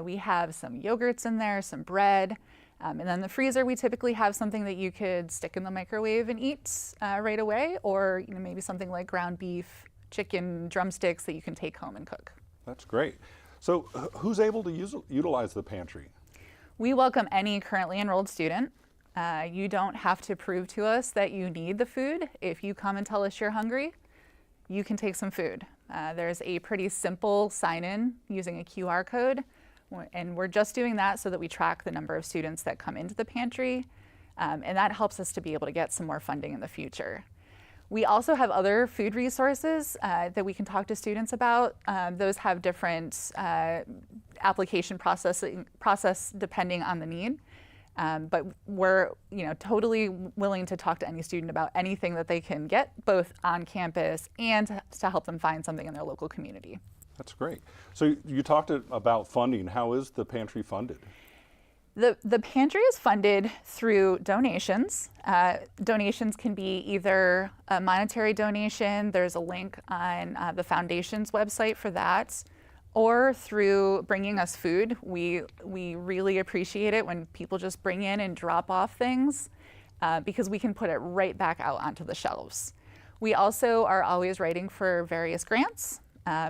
We have some yogurts in there, some bread. And then the freezer, we typically have something that you could stick in the microwave and eat right away, or maybe something like ground beef, chicken, drumsticks that you can take home and cook. That's great. So who's able to utilize the pantry? We welcome any currently enrolled student. You don't have to prove to us that you need the food. If you come and tell us you're hungry, you can take some food. There's a pretty simple sign-in using a QR code, and we're just doing that so that we track the number of students that come into the pantry, and that helps us to be able to get some more funding in the future. We also have other food resources that we can talk to students about. Those have different application process depending on the need. But we're totally willing to talk to any student about anything that they can get both on campus and to help them find something in their local community. That's great. So you talked about funding. How is the pantry funded? The pantry is funded through donations. Donations can be either a monetary donation, there's a link on the foundation's website for that, or through bringing us food. We really appreciate it when people just bring in and drop off things because we can put it right back out onto the shelves. We also are always writing for various grants.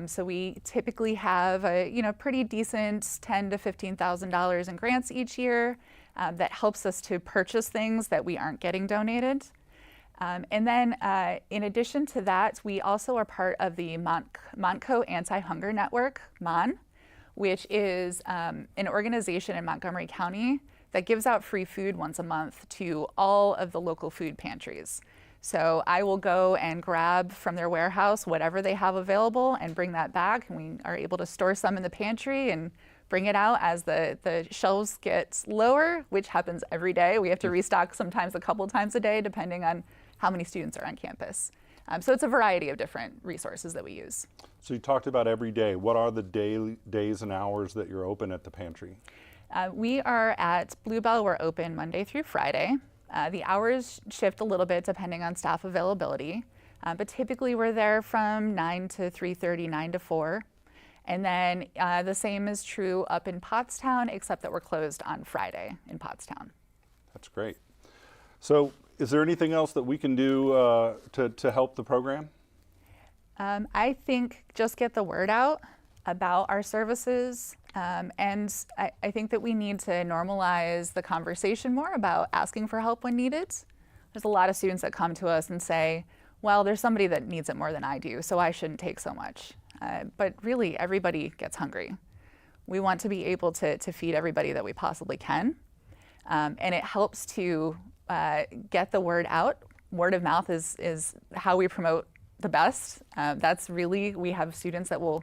So we typically have a pretty decent $10,000 to $15,000 in grants each year that helps us to purchase things that we aren't getting donated. And then in addition to that, we also are part of the Montco Anti-Hunger Network, MON, which is an organization in Montgomery County that gives out free food once a month to all of the local food pantries. So I will go and grab from their warehouse whatever they have available and bring that back, and we are able to store some in the pantry and bring it out as the shelves get lower, which happens every day. We have to restock sometimes a couple times a day depending on how many students are on campus. So it's a variety of different resources that we use. So you talked about every day. What are the days and hours that you're open at the pantry? We are at Bluebell. We're open Monday through Friday. The hours shift a little bit depending on staff availability, but typically we're there from 9 to 3:30, 9 to 4. And then the same is true up in Pottstown, except that we're closed on Friday in Pottstown. That's great. So is there anything else that we can do to help the program? I think just get the word out about our services. And I think that we need to normalize the conversation more about asking for help when needed. There's a lot of students that come to us and say, well, there's somebody that needs it more than I do, so I shouldn't take so much. But really, everybody gets hungry. We want to be able to feed everybody that we possibly can. And it helps to get the word out. Word of mouth is how we promote the best. That's really, we have students that will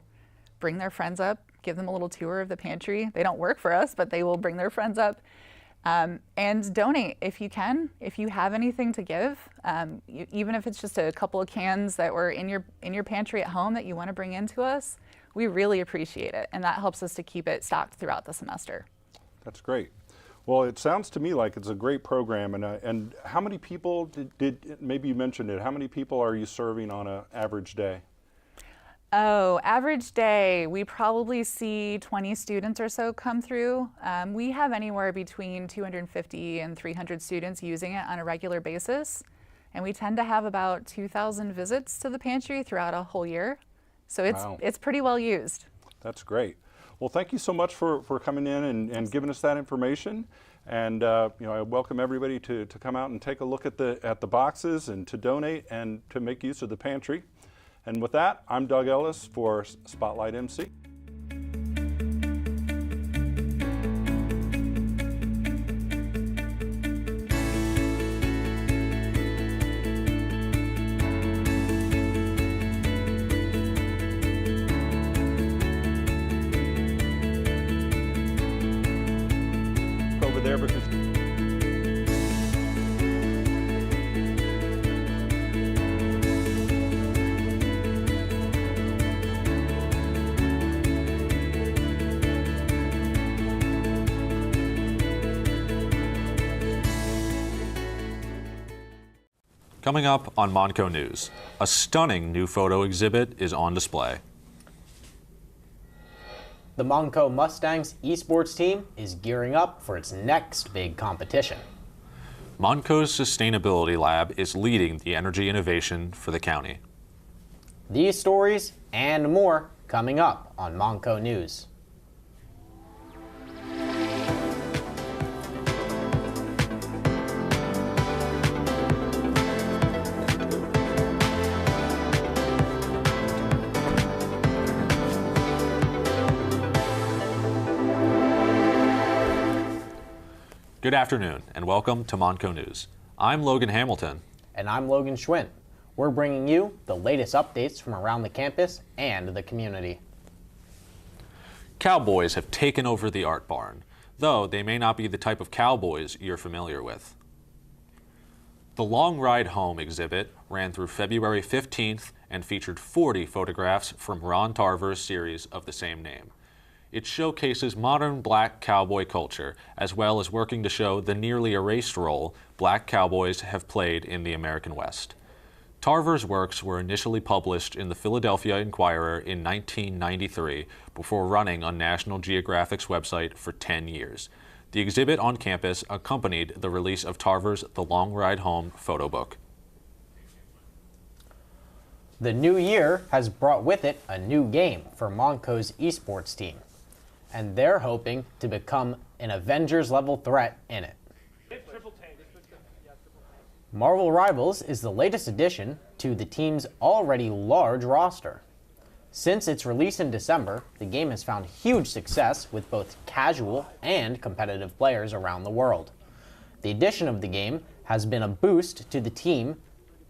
bring their friends up, give them a little tour of the pantry. They don't work for us, but they will bring their friends up. And donate if you can. If you have anything to give, even if it's just a couple of cans that were in your pantry at home that you want to bring into us, we really appreciate it, and that helps us to keep it stocked throughout the semester. That's great. Well, it sounds to me like it's a great program, and how many people did maybe you mentioned it? How many people are you serving on an average day? Oh, average day, we probably see 20 students or so come through. We have anywhere between 250 and 300 students using it on a regular basis. And we tend to have about 2,000 visits to the pantry throughout a whole year. So it's pretty well used. That's great. Well, thank you so much for coming in and giving us that information. And I welcome everybody to come out and take a look at the boxes and to donate and to make use of the pantry. And with that, I'm Doug Ellis for Spotlight MC. Over there because Coming up on Montco News, a stunning new photo exhibit is on display. The Monco Mustangs esports team is gearing up for its next big competition. Monco's Sustainability Lab is leading the energy innovation for the county. These stories and more coming up on Monco News. Good afternoon and welcome to Monco News. I'm Logan Hamilton. And I'm Logan Schwint. We're bringing you the latest updates from around the campus and the community. Cowboys have taken over the Art Barn, though they may not be the type of cowboys you're familiar with. The Long Ride Home exhibit ran through February 15th and featured 40 photographs from Ron Tarver's series of the same name. It showcases modern black cowboy culture, as well as working to show the nearly erased role black cowboys have played in the American West. Tarver's works were initially published in the Philadelphia Inquirer in 1993 before running on National Geographic's website for 10 years. The exhibit on campus accompanied the release of Tarver's The Long Ride Home photo book. The new year has brought with it a new game for Monco's esports team, and they're hoping to become an Avengers-level threat in it. Marvel Rivals is the latest addition to the team's already large roster. Since its release in December, the game has found huge success with both casual and competitive players around the world. The addition of the game has been a boost to the team.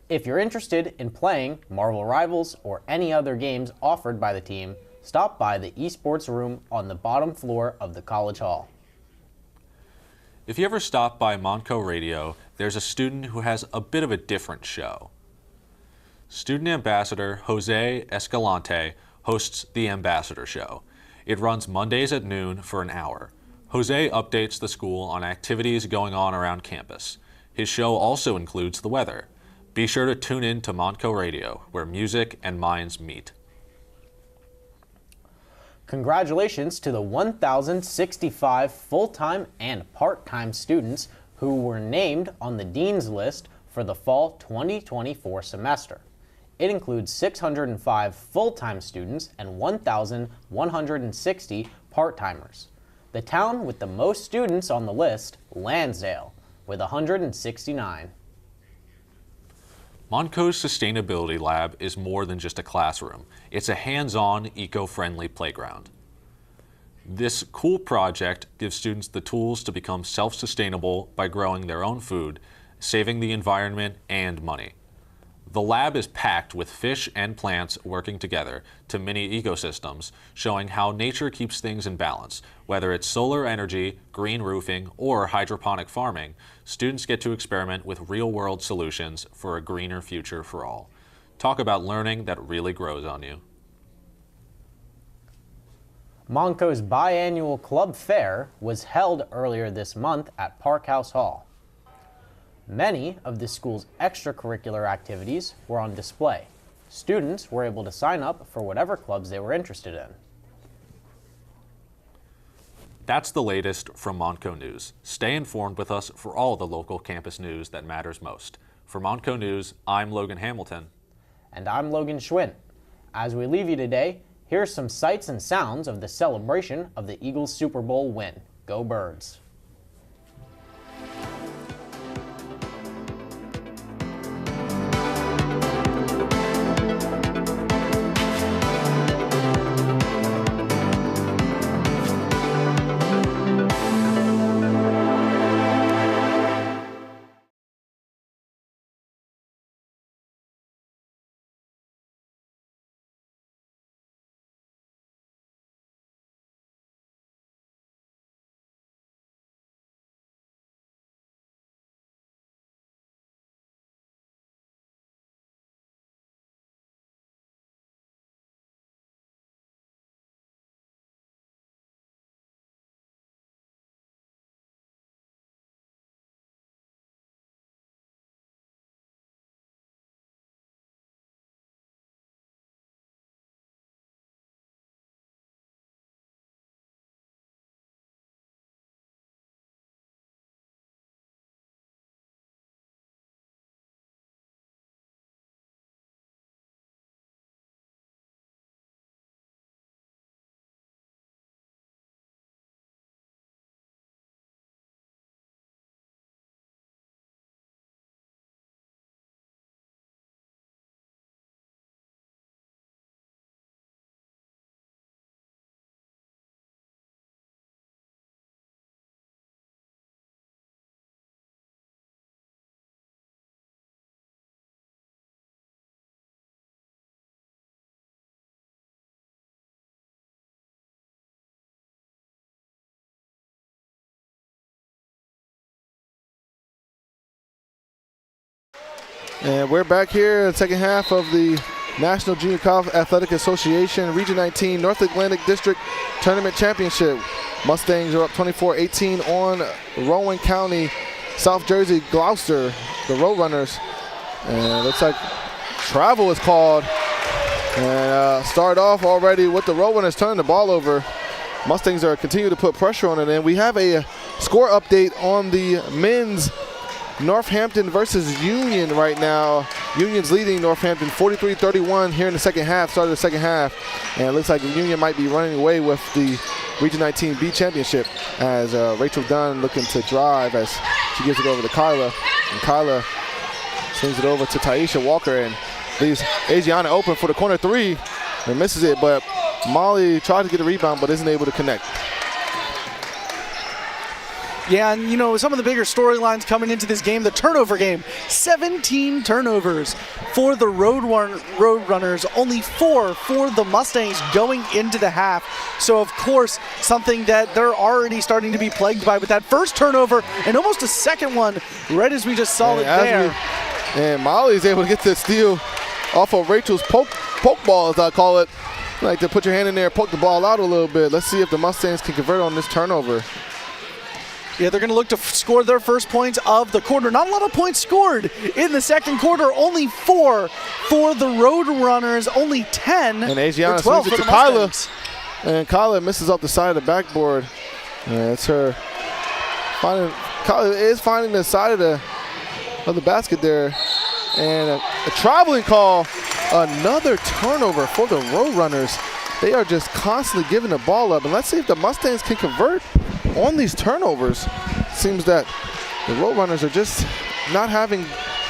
If you're interested in playing Marvel Rivals or any other games offered by the team, stop by the esports room on the bottom floor of the College Hall. If you ever stop by Monco Radio, there's a student who has a bit of a different show. Student Ambassador Jose Escalante hosts the Ambassador Show. It runs Mondays at noon for an hour. Jose updates the school on activities going on around campus. His show also includes the weather. Be sure to tune in to Monco Radio, where music and minds meet. Congratulations to the 1,065 full-time and part-time students who were named on the Dean's List for the fall 2024 semester. It includes 605 full-time students and 1,160 part-timers. The town with the most students on the list, Lansdale, with 169. Monco's Sustainability Lab is more than just a classroom. It's a hands-on, eco-friendly playground. This cool project gives students the tools to become self-sustainable by growing their own food, saving the environment and money. The lab is packed with fish and plants working together to mini ecosystems, showing how nature keeps things in balance. Whether it's solar energy, green roofing, or hydroponic farming, students get to experiment with real-world solutions for a greener future for all. Talk about learning that really grows on you. Monco's biannual club fair was held earlier this month at Parkhouse Hall. Many of the school's extracurricular activities were on display. Students were able to sign up for whatever clubs they were interested in. That's the latest from Monco News. Stay informed with us for all the local campus news that matters most. For Monco News, I'm Logan Hamilton. And I'm Logan Schwint. As we leave you today, here's some sights and sounds of the celebration of the Eagles' Super Bowl win. Go Birds! And we're back here in the second half of the National Junior College Athletic Association Region 19 North Atlantic District Tournament Championship. Mustangs are up 24-18 on Rowan County, South Jersey, Gloucester, the Roadrunners. And it looks like travel is called. And start off already with the Roadrunners turning the ball over. Mustangs are continuing to put pressure on it. And we have a score update on the men's Northampton versus Union right now. Union's leading Northampton 43-31 here in the second half, start of the second half. And it looks like Union might be running away with the Region 19 B championship as Rachel Dunn looking to drive as she gives it over to Kyla. And Kyla swings it over to Taisha Walker and leaves Asiana open for the corner three and misses it, but Molly tried to get a rebound but isn't able to connect. Yeah, and you know, some of the bigger storylines coming into this game, the turnover game. 17 turnovers for the Roadrunners, only 4 for the Mustangs going into the half. So, of course, something that they're already starting to be plagued by with that first turnover and almost a second one right as we just saw it there. And Molly's able to get the steal off of Rachel's poke ball, as I call it. Like to put your hand in there, poke the ball out a little bit. Let's see if the Mustangs can convert on this turnover. Yeah, they're going to look to score their first points of the quarter. Not a lot of points scored in the second quarter. Only 4 for the Roadrunners, only 10 and Asiana or 12 swings it for to the Kyla. Mustangs. And Kyla misses off the side of the backboard. Yeah, it's her Kyla is finding the side of the basket there. And a traveling call. Another turnover for the Roadrunners. They are just constantly giving the ball up. And let's see if the Mustangs can convert on these turnovers. Seems that the Roadrunners are just not having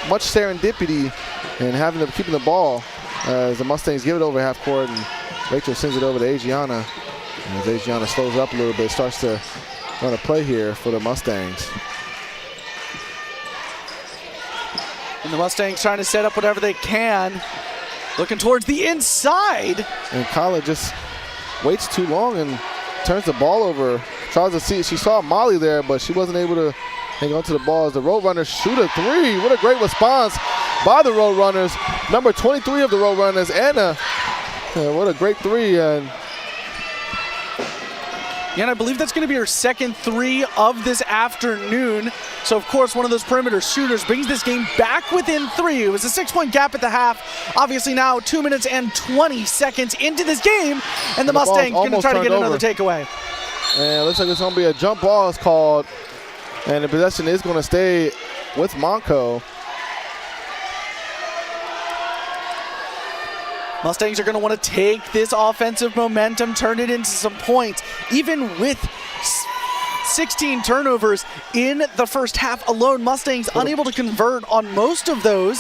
much serendipity and keeping the ball as the Mustangs give it over half court and Rachel sends it over to Asiana. And as Asiana slows it up a little bit, starts to run a play here for the Mustangs. And the Mustangs trying to set up whatever they can. Looking towards the inside. And Kyla just waits too long and turns the ball over. Tries to see it. She saw Molly there, but she wasn't able to hang on to the ball as the Roadrunners shoot a three. What a great response by the Roadrunners. Number 23 of the Roadrunners, Anna. What a great three. And I believe that's going to be her second three of this afternoon. So, of course, one of those perimeter shooters brings this game back within 3. It was a 6-point gap at the half. Obviously now 2 minutes and 20 seconds into this game, and the Mustangs going to try to get another takeaway. And it looks like it's going to be a jump ball is called, and the possession is going to stay with Monco. Mustangs are going to want to take this offensive momentum, turn it into some points. Even with 16 turnovers in the first half alone, Mustangs unable to convert on most of those.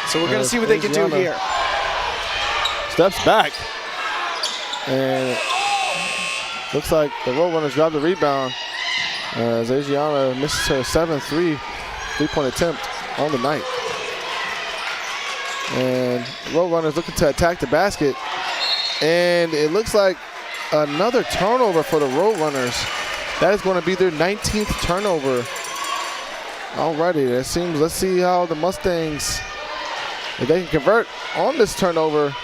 So we're going to see what they can do here. Steps back. And looks like the Roadrunners grab the rebound as Asiana misses her 7th three-point attempt on the night. And the Roadrunners looking to attack the basket. And it looks like another turnover for the Roadrunners. That is going to be their 19th turnover. Alrighty, let's see how the Mustangs, if they can convert on this turnover.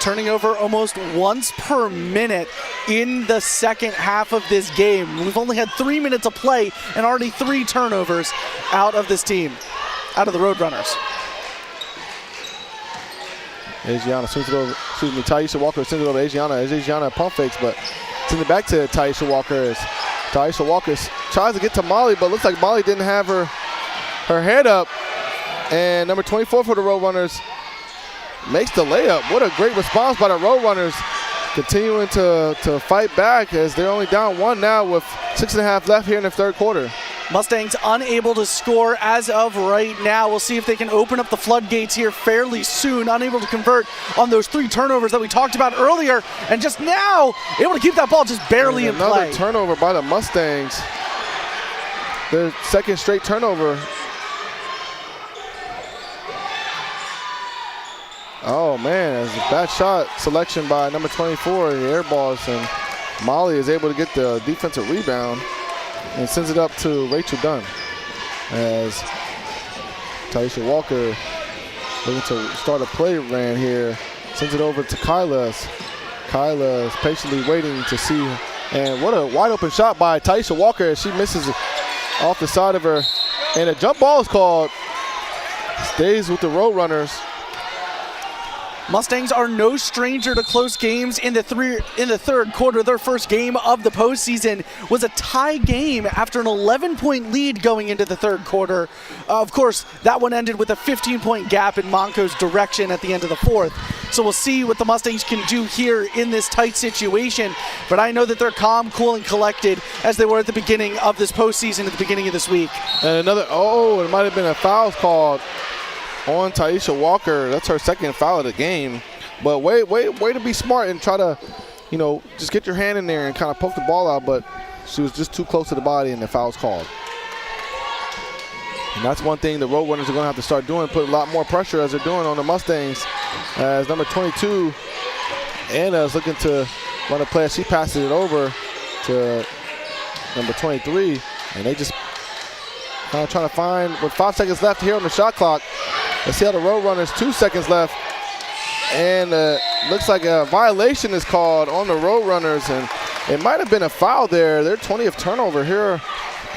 Turning over almost once per minute in the second half of this game. We've only had 3 minutes of play and already 3 turnovers out of this team. Out of the Roadrunners. Asiana swings it over, Taisha Walker sends it over to Asiana. Asiana pump fakes, but sends it back to Taisha Walker as Taisha Walker tries to get to Molly, but looks like Molly didn't have her head up. And number 24 for the Roadrunners makes the layup. What a great response by the Roadrunners, continuing to fight back as they're only down 1 now with 6.5 left here in the third quarter. Mustangs unable to score as of right now. We'll see if they can open up the floodgates here fairly soon. Unable to convert on those 3 turnovers that we talked about earlier. And just now, able to keep that ball just barely in play. Another turnover by the Mustangs. Their second straight turnover. Oh, man, it's a bad shot selection by number 24 in the air balls. And Molly is able to get the defensive rebound and sends it up to Rachel Dunn. as Taisha Walker looking to start a play ran here. Sends it over to Kyla. Kyla is patiently waiting to see. And what a wide open shot by Taisha Walker as she misses it off the side of her. And a jump ball is called. Stays with the Roadrunners. Mustangs are no stranger to close games in the third quarter. Their first game of the postseason was a tie game after an 11-point lead going into the third quarter. Of course, that one ended with a 15-point gap in Monco's direction at the end of the fourth. So we'll see what the Mustangs can do here in this tight situation. But I know that they're calm, cool, and collected as they were at the beginning of this postseason at the beginning of this week. And it might have been a foul called on Taisha Walker. That's her second foul of the game. But way to be smart and try to, just get your hand in there and kind of poke the ball out. But she was just too close to the body and the foul's called. And that's one thing the Roadrunners are going to have to start doing, put a lot more pressure as they're doing on the Mustangs. As number 22, Anna is looking to run a play as she passes it over to number 23. And they just kind of trying to find, with 5 seconds left here on the shot clock. Let's see how the Roadrunners, 2 seconds left. And looks like a violation is called on the Roadrunners, and it might have been a foul there. Their 20th turnover here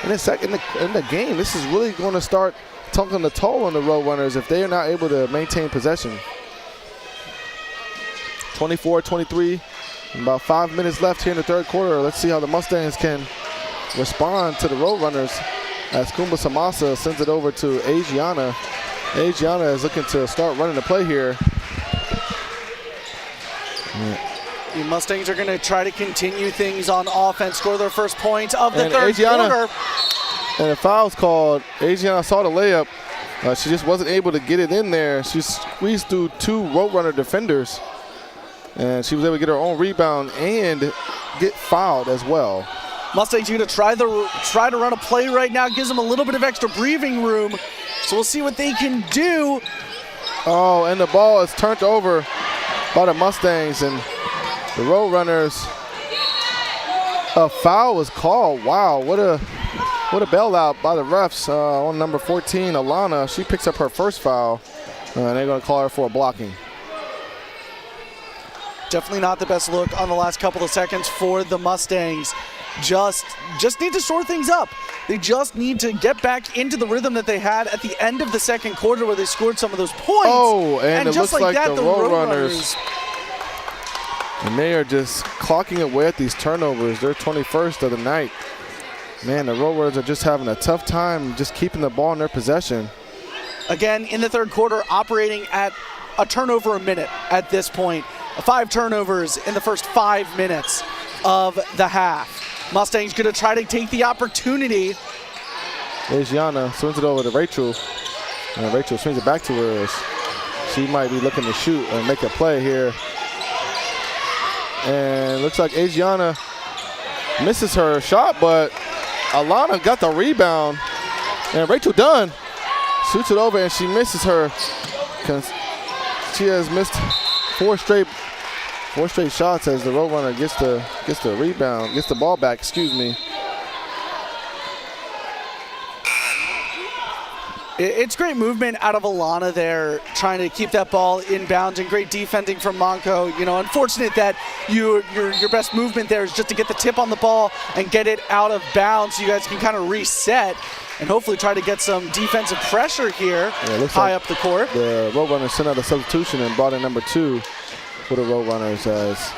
in the game. This is really going to start taking the toll on the Roadrunners if they are not able to maintain possession. 24-23, about 5 minutes left here in the third quarter. Let's see how the Mustangs can respond to the Roadrunners as Kumba Samasa sends it over to Adriana. Adriana is looking to start running the play here. The Mustangs are going to try to continue things on offense, score their first points of the third quarter. And the foul's called. Adriana saw the layup. She just wasn't able to get it in there. She squeezed through 2 Roadrunner defenders. And she was able to get her own rebound and get fouled as well. Mustangs are going to try to run a play right now. Gives them a little bit of extra breathing room. So we'll see what they can do. Oh, and the ball is turned over by the Mustangs, and the Roadrunners. A foul was called. Wow, what a bailout by the refs on number 14, Alana. She picks up her first foul, and they're going to call her for a blocking. Definitely not the best look on the last couple of seconds for the Mustangs. Just need to shore things up. They just need to get back into the rhythm that they had at the end of the second quarter where they scored some of those points. Oh, and it just looks like that, the Roadrunners, and they are just clocking away at these turnovers. They're 21st of the night. Man, the Roadrunners are just having a tough time just keeping the ball in their possession. Again, in the third quarter, operating at a turnover a minute at this point. 5 turnovers in the first 5 minutes of the half. Mustangs going to try to take the opportunity. Adriana swings it over to Rachel. And Rachel swings it back to her. She might be looking to shoot and make a play here. And looks like Adriana misses her shot, but Alana got the rebound. And Rachel Dunn shoots it over and she misses her. She has missed 4 straight shots as the Roadrunner gets the rebound, gets the ball back, excuse me. It's great movement out of Alana there, trying to keep that ball inbounds, and great defending from Monco. Unfortunate that your best movement there is just to get the tip on the ball and get it out of bounds so you guys can kind of reset and hopefully try to get some defensive pressure here high up the court. The Roadrunners sent out a substitution and brought in number 2 for the Roadrunners as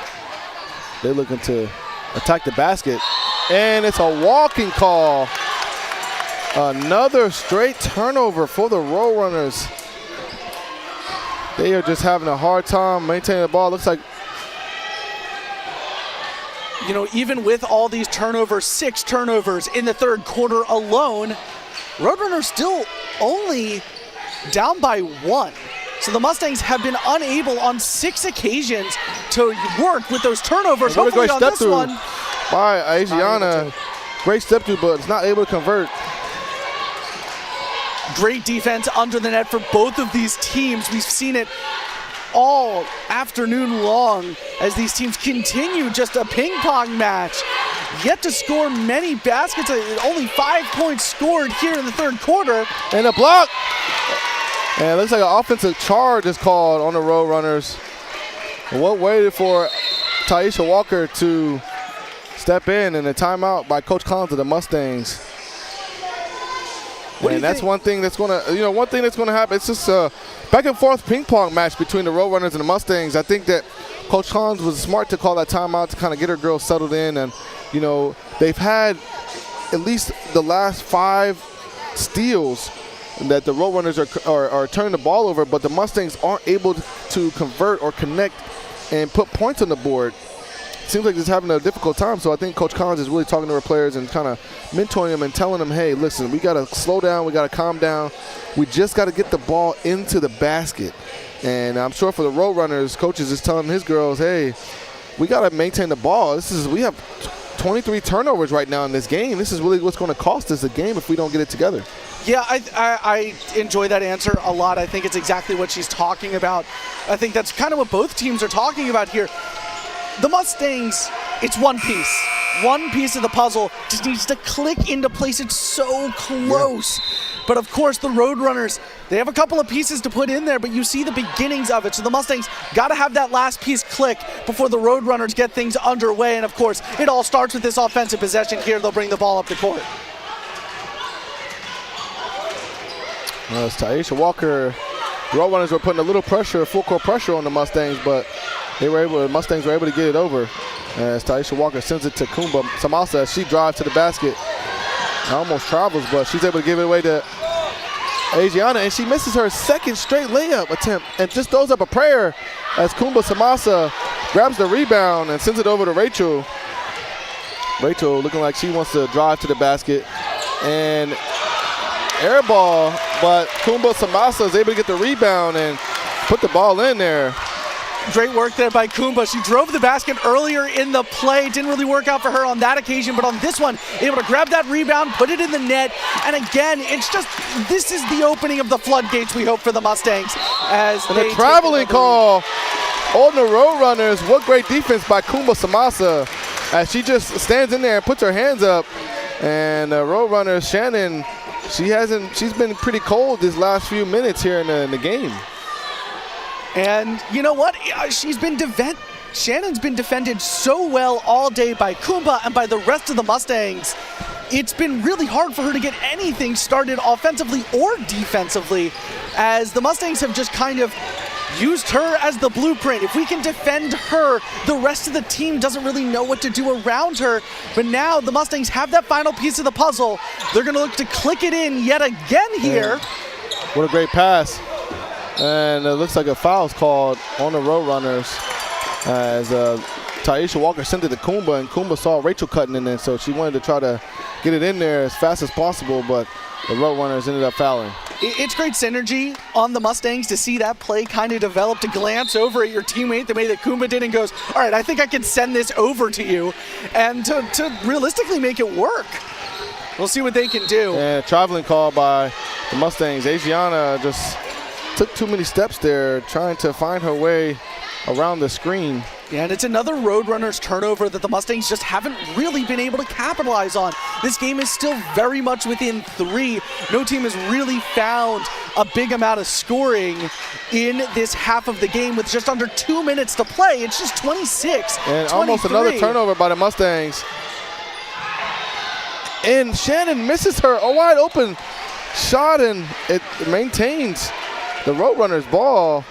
they're looking to attack the basket. And it's a walking call. Another straight turnover for the Roadrunners. They are just having a hard time maintaining the ball. Looks like, even with all these turnovers, 6 turnovers in the third quarter alone, Roadrunners still only down by 1. So the Mustangs have been unable on 6 occasions to work with those turnovers. What Hopefully a great on step this through one. by Adriana. Great step through, but it's not able to convert. Great defense under the net for both of these teams. We've seen it all afternoon long as these teams continue just a ping pong match. Yet to score many baskets, only 5 points scored here in the third quarter. And a block. And it looks like an offensive charge is called on the Roadrunners. What waited for Taisha Walker to step in, and a timeout by Coach Collins of the Mustangs. And that's one thing that's going to happen. It's just a back and forth ping pong match between the Roadrunners and the Mustangs. I think that Coach Collins was smart to call that timeout to kind of get her girls settled in. And, you know, they've had at least the last 5 steals that the Roadrunners are turning the ball over, but the Mustangs aren't able to convert or connect and put points on the board. Seems like it's having a difficult time, so I think Coach Collins is really talking to her players and kind of mentoring them and telling them, hey, listen, we got to slow down, we got to calm down. We just got to get the ball into the basket. And I'm sure for the Roadrunners, coaches is telling his girls, hey, we got to maintain the ball. We have 23 turnovers right now in this game. This is really what's going to cost us the game if we don't get it together. Yeah, I enjoy that answer a lot. I think it's exactly what she's talking about. I think that's kind of what both teams are talking about here. The Mustangs, it's one piece. One piece of the puzzle just needs to click into place. It's so close. Yeah. But of course, the Roadrunners, they have a couple of pieces to put in there, but you see the beginnings of it. So the Mustangs got to have that last piece click before the Roadrunners get things underway. And of course, it all starts with this offensive possession here. They'll bring the ball up the court. Well, it's Taisha Walker. The Roadrunners were putting a little pressure, full court pressure on the Mustangs, but the Mustangs were able to get it over. As Taisha Walker sends it to Kumba Samasa. She drives to the basket. Almost travels, but she's able to give it away to Adriana, and she misses her second straight layup attempt and just throws up a prayer as Kumba Samasa grabs the rebound and sends it over to Rachel. Rachel looking like she wants to drive to the basket and air ball, but Kumba Samasa is able to get the rebound and put the ball in there. Great work there by Kumba. She drove the basket earlier in the play. Didn't really work out for her on that occasion, but on this one, able to grab that rebound, put it in the net. And again, this is the opening of the floodgates, we hope, for the Mustangs. And a traveling call on the Roadrunners. What great defense by Kumba Samasa as she just stands in there and puts her hands up. And the Roadrunners, Shannon, she's been pretty cold these last few minutes here in the game. And you know what? Shannon's been defended so well all day by Kumba and by the rest of the Mustangs. It's been really hard for her to get anything started offensively or defensively, as the Mustangs have just kind of used her as the blueprint. If we can defend her, the rest of the team doesn't really know what to do around her. But now the Mustangs have that final piece of the puzzle. They're going to look to click it in yet again here. What a great pass. And it looks like a foul's called on the Roadrunners as Taisha Walker sent it to Kumba, and Kumba saw Rachel cutting in there, so she wanted to try to get it in there as fast as possible, but the Roadrunners ended up fouling. It's great synergy on the Mustangs to see that play kind of develop, to glance over at your teammate the way that Kumba did and goes, all right, I think I can send this over to you, and to realistically make it work. We'll see what they can do. And a traveling call by the Mustangs. Adriana just took too many steps there, trying to find her way around the screen. Yeah, and it's another Roadrunners turnover that the Mustangs just haven't really been able to capitalize on. This game is still very much within 3. No team has really found a big amount of scoring in this half of the game with just under 2 minutes to play. It's just 26, and 23. Almost another turnover by the Mustangs. And Shannon misses her a wide open shot, and it maintains the Roadrunners ball.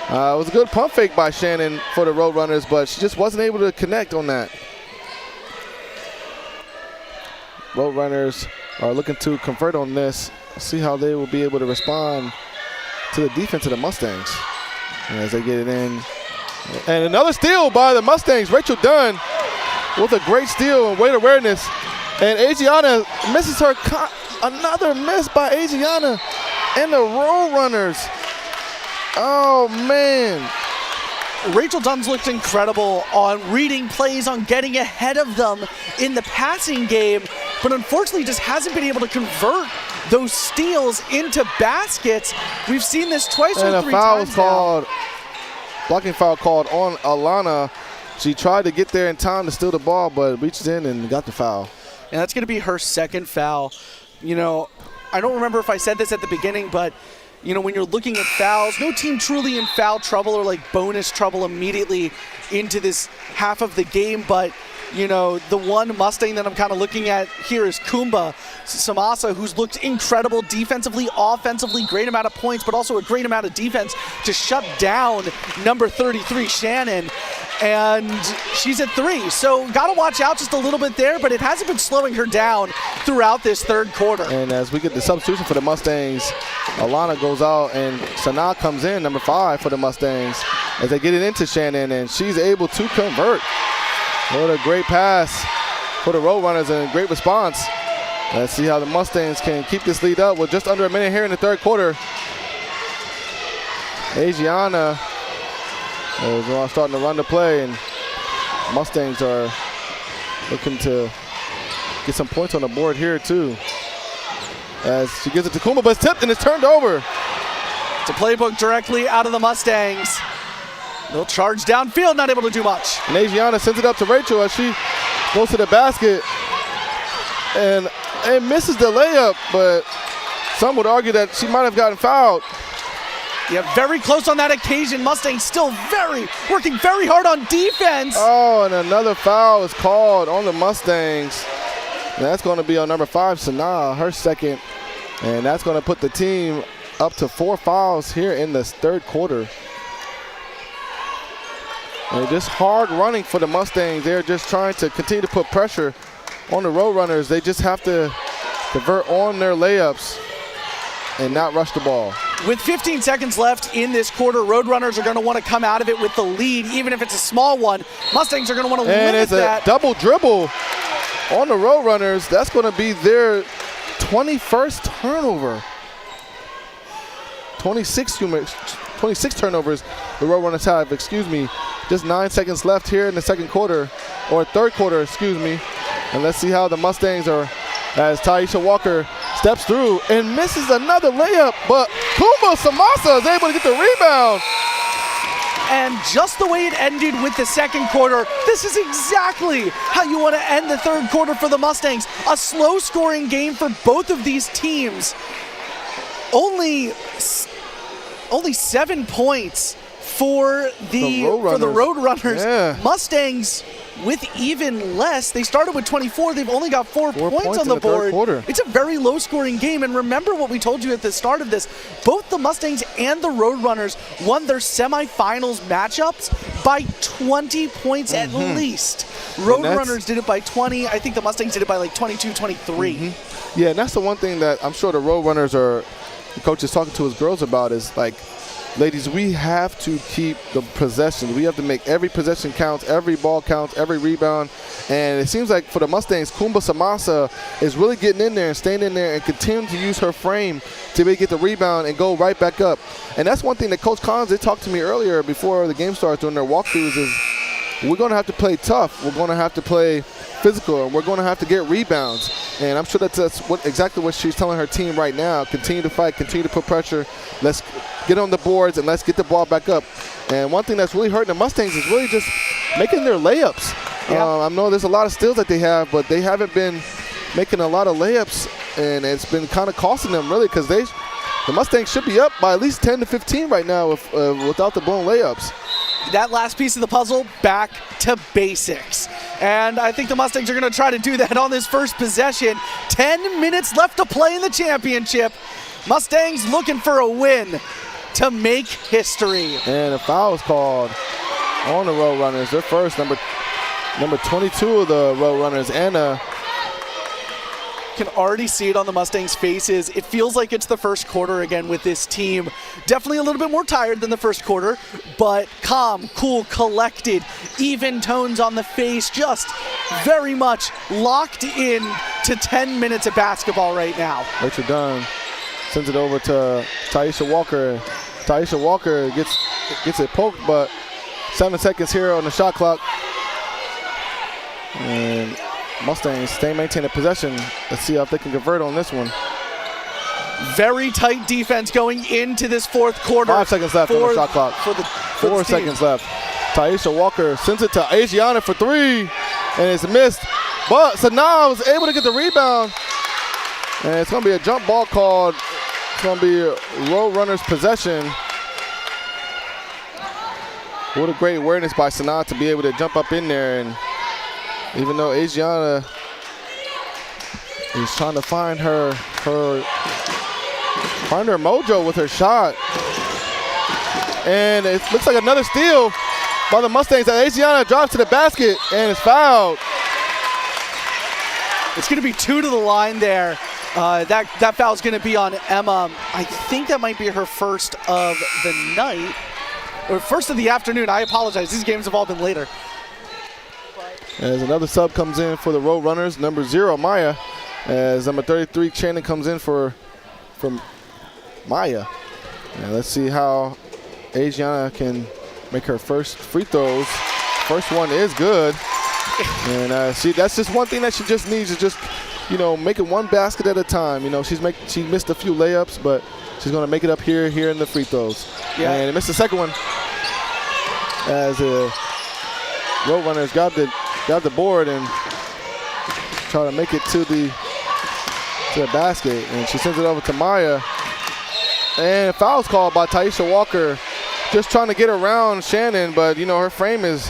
It was a good pump fake by Shannon for the Roadrunners, but she just wasn't able to connect on that. Roadrunners are looking to convert on this. See how they will be able to respond to the defense of the Mustangs as they get it in. And another steal by the Mustangs. Rachel Dunn with a great steal and weight awareness. And Adriana misses her. Another miss by Adriana and the Roadrunners. Oh, man. Rachel Dunn's looked incredible on reading plays, on getting ahead of them in the passing game, but unfortunately just hasn't been able to convert those steals into baskets. We've seen this twice or 3 times now. And a foul was called blocking foul called on Alana. She tried to get there in time to steal the ball, but reached in and got the foul. And that's going to be her second foul. You know, I don't remember if I said this at the beginning, but, you know, when you're looking at fouls, no team truly in foul trouble or like bonus trouble immediately into this half of the game. But, you know, the one Mustang that I'm kind of looking at here is Kumba Samasa, who's looked incredible defensively, offensively, great amount of points, but also a great amount of defense to shut down number 33, Shannon. And she's at 3. So got to watch out just a little bit there, but it hasn't been slowing her down throughout this third quarter. And as we get the substitution for the Mustangs, Alana goes out and Sanaa comes in, number 5 for the Mustangs, as they get it into Shannon, and she's able to convert. What a great pass for the Roadrunners and a great response. Let's see how the Mustangs can keep this lead up with just under a minute here in the third quarter. Adriana is starting to run the play, and Mustangs are looking to get some points on the board here too. As she gives it to Kuma, but it's tipped and it's turned over. It's a playbook directly out of the Mustangs. They'll charge downfield, not able to do much. And Adriana sends it up to Rachel as she goes to the basket and misses the layup, but some would argue that she might have gotten fouled. Yeah, very close on that occasion. Mustangs still working very hard on defense. Oh, and another foul is called on the Mustangs. And that's going to be on number 5, Sanaa, her second. And that's going to put the team up to 4 fouls here in this third quarter. And just hard running for the Mustangs. They're just trying to continue to put pressure on the Roadrunners. They just have to convert on their layups and not rush the ball. With 15 seconds left in this quarter, Roadrunners are going to want to come out of it with the lead, even if it's a small one. Mustangs are going to want to limit that. And it's a double dribble on the Roadrunners. That's going to be their 21st turnover. 26 turnovers the Roadrunners have, Just 9 seconds left here in the second quarter, or third quarter, And let's see how the Mustangs are, as Taisha Walker steps through and misses another layup, but Kumba Samasa is able to get the rebound. And just the way it ended with the second quarter, this is exactly how you want to end the third quarter for the Mustangs. A slow-scoring game for both of these teams. Only 7 points for the Roadrunners. Yeah. Mustangs with even less. They started with 24. They've only got 4 points on the board. It's a very low-scoring game. And remember what we told you at the start of this. Both the Mustangs and the Roadrunners won their semifinals matchups by 20 points at least. Roadrunners did it by 20. I think the Mustangs did it by like 22, 23. Yeah, and that's the one thing that I'm sure the Roadrunners the coach is talking to his girls about is like, ladies, we have to keep the possession. We have to make every possession count, every ball counts, every rebound. And it seems like for the Mustangs, Kumba Samasa is really getting in there and staying in there and continuing to use her frame to be able to get the rebound and go right back up. And that's one thing that Coach Collins did talk to me earlier before the game starts during their walkthroughs is we're going to have to play tough. We're going to have to play physical, and we're going to have to get rebounds. And I'm sure that's exactly what she's telling her team right now. Continue to fight, continue to put pressure. Let's get on the boards, and let's get the ball back up. And one thing that's really hurting the Mustangs is really just making their layups. Yeah. I know there's a lot of steals that they have, but they haven't been making a lot of layups, and it's been kind of costing them really because the Mustangs should be up by at least 10 to 15 right now without the blown layups. That last piece of the puzzle, back to basics. And I think the Mustangs are going to try to do that on this first possession. 10 minutes left to play in the championship. Mustangs looking for a win to make history. And a foul is called on the Roadrunners. Their first, number 22 of the Roadrunners, Anna. Can already see it on the Mustangs' faces. It feels like it's the first quarter again with this team. Definitely a little bit more tired than the first quarter, but calm, cool, collected, even tones on the face, just very much locked in to 10 minutes of basketball right now. Rachel Dunn sends it over to Taisha Walker. Taisha Walker gets it poked, but 7 seconds here on the shot clock. And Mustangs stay maintaining possession. Let's see if they can convert on this one. Very tight defense going into this fourth quarter. 5 seconds left on the shot clock. for 4 this team. seconds left. Taisha Walker sends it to Adriana for 3, and it's missed. But Sanaa was able to get the rebound, and it's going to be a jump ball called. It's going to be Roadrunners possession. What a great awareness by Sanaa to be able to jump up in there, and even though Adriana is trying to find her mojo with her shot. And it looks like another steal by the Mustangs. Adriana drops to the basket and is fouled. It's going to be 2 to the line there. That foul is going to be on Emma. I think that might be her first of the night, or first of the afternoon. I apologize. These games have all been later. As another sub comes in for the Roadrunners, number 0, Maya. As number 33, Shannon comes in from Maya. And let's see how Adriana can make her first free throws. First one is good. And that's just one thing that she just needs, is just, making one basket at a time. She missed a few layups, but she's going to make it up here in the free throws. Yeah. And missed the second one as the Roadrunners got the board and try to make it to the basket, and she sends it over to Maya. And foul's called by Taisha Walker, just trying to get around Shannon, but her frame is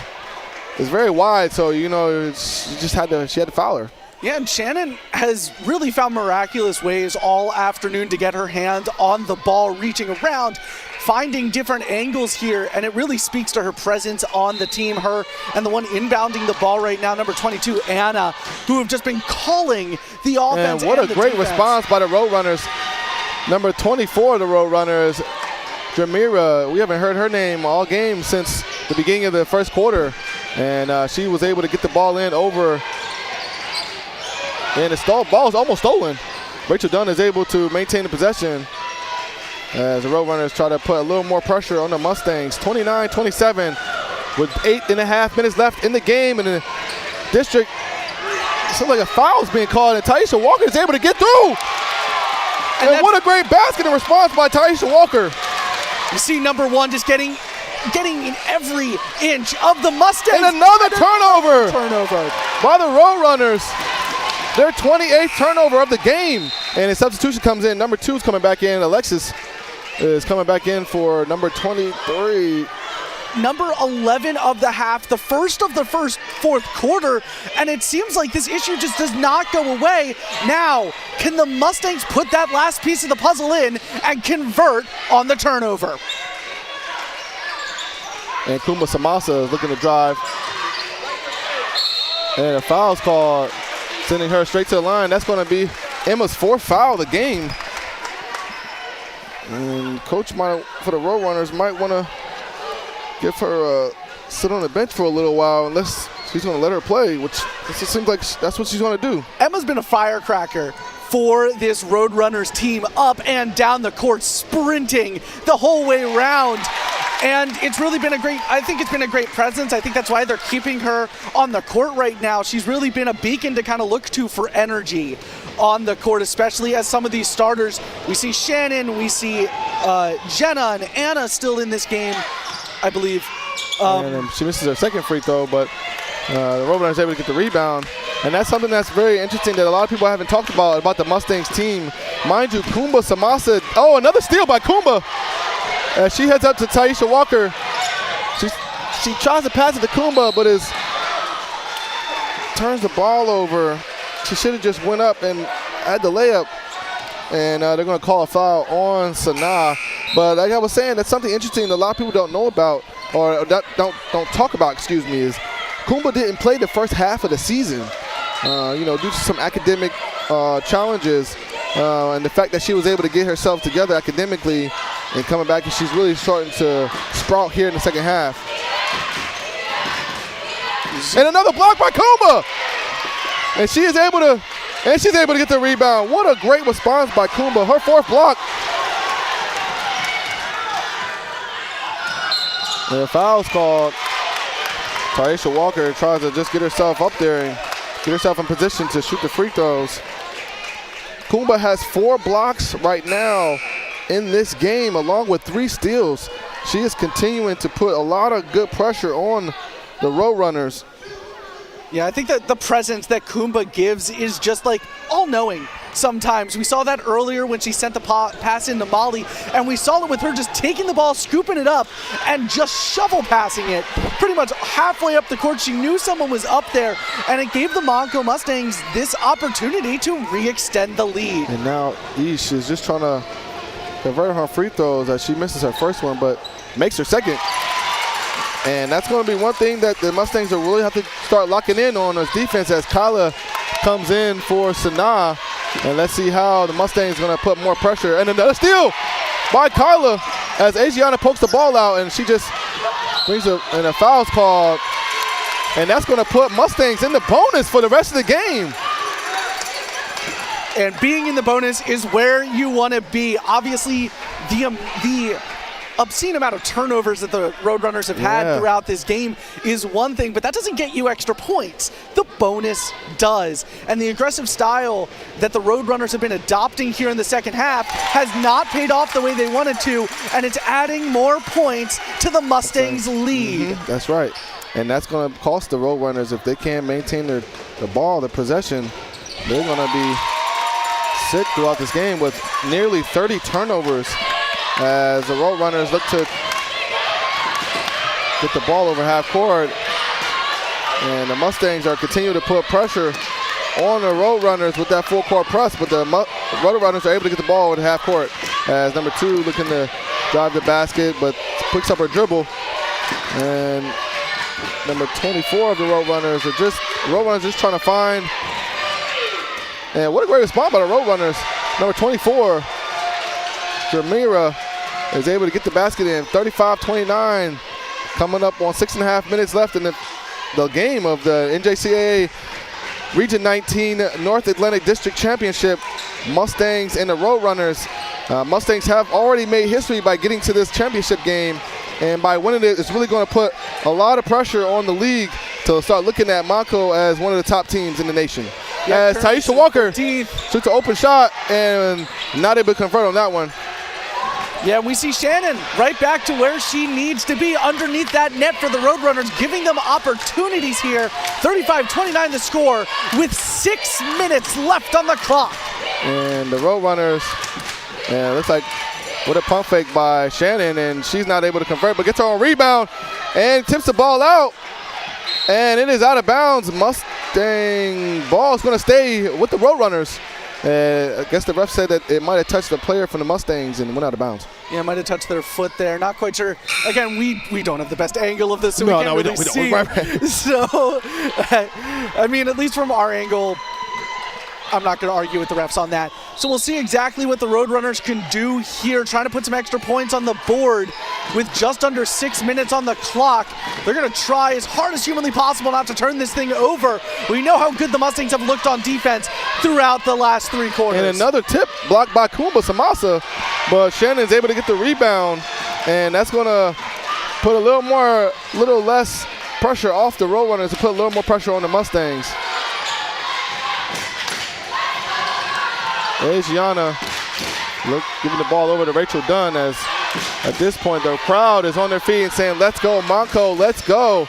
very wide, so she had to foul her. Yeah, and Shannon has really found miraculous ways all afternoon to get her hand on the ball, reaching around, finding different angles here, and it really speaks to her presence on the team. Her and the one inbounding the ball right now, number 22, Anna, who have just been calling the offense. And what and a great defense. response by the Roadrunners. Number 24 of the Roadrunners, Jamira. We haven't heard her name all game since the beginning of the first quarter, and she was able to get the ball in over. And the ball is almost stolen. Rachel Dunn is able to maintain the possession as the Roadrunners try to put a little more pressure on the Mustangs. 29-27 with 8.5 minutes left in the game. And the district, it seems like a foul is being called, and Taisha Walker is able to get through. And what a great basket in response by Taisha Walker. You see number 1 just getting in every inch of the Mustangs. And another turnover by the Roadrunners. Their 28th turnover of the game. And a substitution comes in. Number 2 is coming back in. Alexis is coming back in for number 23. Number 11 of the half, the first of the fourth quarter, and it seems like this issue just does not go away. Now, can the Mustangs put that last piece of the puzzle in and convert on the turnover? And Kuma Samasa is looking to drive. And a foul's called, sending her straight to the line. That's going to be Emma's 4th foul of the game. And coach for the Roadrunners might want to give her sit on the bench for a little while, unless she's going to let her play, which it seems like that's what she's going to do. Emma's been a firecracker for this Roadrunners team, up and down the court, sprinting the whole way around. And it's really been I think it's been a great presence. I think that's why they're keeping her on the court right now. She's really been a beacon to kind of look to for energy on the court, especially as some of these starters. We see Shannon, we see Jenna and Anna still in this game, I believe. And she misses her second free throw, but the Roadrunners are able to get the rebound. And that's something that's very interesting that a lot of people haven't talked about the Mustangs team. Mind you, Kumba Samasa, another steal by Kumba. As she heads up to Taisha Walker. She tries to pass it to Kumba, but turns the ball over. She should have just went up and had the layup. And they're going to call a foul on Sanaa. But like I was saying, that's something interesting that a lot of people don't know about, or don't talk about, is Kumba didn't play the first half of the season, due to some academic challenges. And the fact that she was able to get herself together academically and coming back, and she's really starting to sprout here in the second half. And another block by Kumba! And she's able to get the rebound. What a great response by Kumba. Her 4th block. And the foul's called. Taisha Walker tries to just get herself up there and get herself in position to shoot the free throws. Kumba has 4 blocks right now in this game, along with 3 steals. she is continuing to put a lot of good pressure on the Roadrunners. Yeah, I think that the presence that Kumba gives is just like all-knowing sometimes. We saw that earlier when she sent the pass into Molly, and we saw it with her just taking the ball, scooping it up, and just shovel passing it pretty much halfway up the court. She knew someone was up there, and it gave the Montco Mustangs this opportunity to re-extend the lead. And now Ish is just trying to convert her free throws as she misses her first one, but makes her second. And that's going to be one thing that the Mustangs will really have to start locking in on as defense as Kyla comes in for Sanaa. And let's see how the Mustangs are going to put more pressure. And another steal by Kyla as Adriana pokes the ball out, and she just brings a foul's called. And that's going to put Mustangs in the bonus for the rest of the game. And being in the bonus is where you want to be. Obviously, the obscene amount of turnovers that the Roadrunners have had throughout this game is one thing, but that doesn't get you extra points. The bonus does. And the aggressive style that the Roadrunners have been adopting here in the second half has not paid off the way they wanted to, and it's adding more points to the Mustangs' lead. That's right. And that's going to cost the Roadrunners if they can't maintain the ball, the possession. They're going to be sick throughout this game with nearly 30 turnovers as the Roadrunners look to get the ball over half court. And the Mustangs are continuing to put pressure on the Roadrunners with that full court press, but the Roadrunners are able to get the ball over half court as number 2 looking to drive the basket, but picks up her dribble. And number 24 of the Roadrunners are just trying to find. And what a great response by the Roadrunners. Number 24, Jamira, is able to get the basket in. 35-29, coming up on 6.5 minutes left in the game of the NJCAA Region 19 North Atlantic District Championship. Mustangs and the Roadrunners. Mustangs have already made history by getting to this championship game, and by winning it, it's really going to put a lot of pressure on the league to start looking at Montco as one of the top teams in the nation. As Taisha Walker shoots an open shot and not able to convert on that one. Yeah, we see Shannon right back to where she needs to be underneath that net for the Roadrunners, giving them opportunities here. 35-29 the score with 6 minutes left on the clock. And the Roadrunners, looks like what a pump fake by Shannon, and she's not able to convert, but gets her own rebound and tips the ball out. And it is out of bounds. Mustang ball is going to stay with the Roadrunners. I guess the ref said that it might have touched the player from the Mustangs and went out of bounds. Yeah, might have touched their foot there. Not quite sure. Again, we don't have the best angle of this, so we don't see. Right. So, I mean, at least from our angle, I'm not going to argue with the refs on that. So we'll see exactly what the Roadrunners can do here, trying to put some extra points on the board with just under 6 minutes on the clock. They're going to try as hard as humanly possible not to turn this thing over. We know how good the Mustangs have looked on defense throughout the last 3 quarters. And another tip blocked by Kumba Samasa, but Shannon's able to get the rebound, and that's going to put a little less pressure off the Roadrunners to put a little more pressure on the Mustangs. Adriana giving the ball over to Rachel Dunn as at this point the crowd is on their feet and saying, let's go Montco, let's go.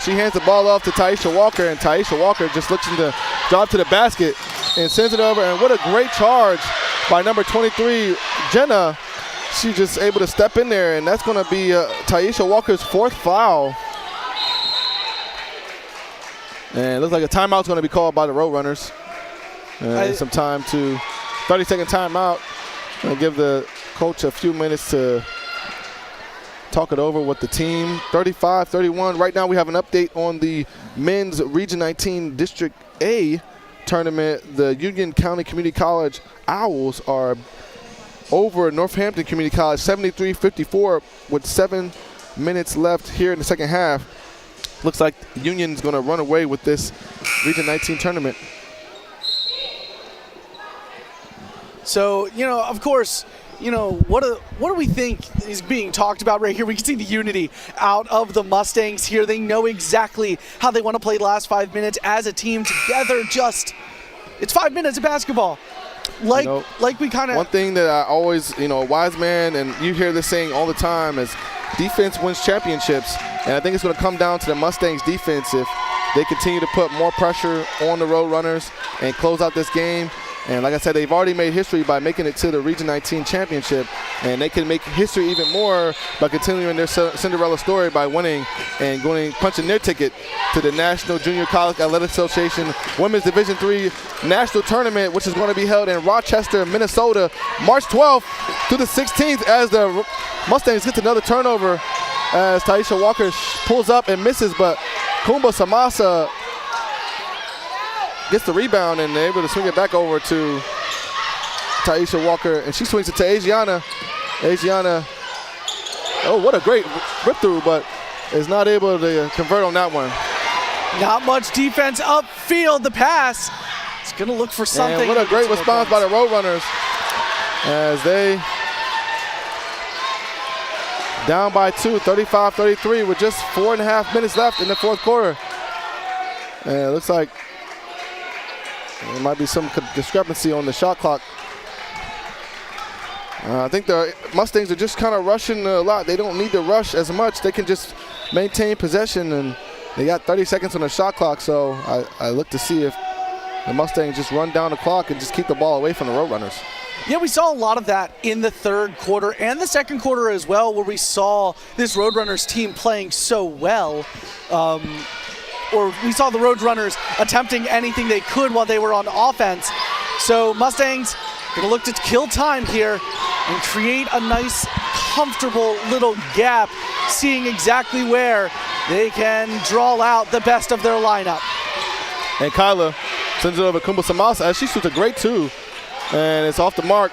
She hands the ball off to Taisha Walker, and Taisha Walker just looks to drive to the basket and sends it over. And what a great charge by number 23, Jenna. She's just able to step in there, and that's going to be Taisha Walker's 4th foul. And it looks like a timeout's going to be called by the Roadrunners. Some time to 30-second timeout. I'll give the coach a few minutes to talk it over with the team. 35-31. Right now we have an update on the men's Region 19 District A tournament. The Union County Community College Owls are over Northampton Community College 73-54 with 7 minutes left here in the second half. Looks like Union's going to run away with this Region 19 tournament. So, of course, what do we think is being talked about right here? We can see the unity out of the Mustangs here. They know exactly how they want to play the last 5 minutes as a team together. It's 5 minutes of basketball. Like, You know, like we kind One of. thing that I always, a wise man, and you hear this saying all the time, is defense wins championships. And I think it's going to come down to the Mustangs defense if they continue to put more pressure on the Roadrunners and close out this game. And like I said, they've already made history by making it to the Region 19 championship, and they can make history even more by continuing their Cinderella story by winning and punching their ticket to the National Junior College Athletic Association Women's Division III National Tournament, which is going to be held in Rochester, Minnesota, March 12th through the 16th, as the Mustangs get another turnover as Taisha Walker pulls up and misses, but Kumba Samasa gets the rebound and they're able to swing it back over to Taisha Walker, and she swings it to Asiana. Asiana, oh, what a great rip through, but is not able to convert on that one. Not much defense upfield. The pass. It's going to look for something. And what a great response by the Roadrunners as they down by 2, 35-33 with just 4.5 minutes left in the fourth quarter. And it looks like there might be some discrepancy on the shot clock. I think the Mustangs are just kind of rushing a lot. They don't need to rush as much. They can just maintain possession, and they got 30 seconds on the shot clock. So I look to see if the Mustangs just run down the clock and just keep the ball away from the Roadrunners. Yeah, we saw a lot of that in the third quarter and the second quarter as well, where we saw this Roadrunners team playing so well. Or we saw the Roadrunners attempting anything they could while they were on offense. So Mustangs gonna look to kill time here and create a nice, comfortable little gap, seeing exactly where they can draw out the best of their lineup. And Kyla sends it over to Kumba Samasa as she shoots a great two, and it's off the mark.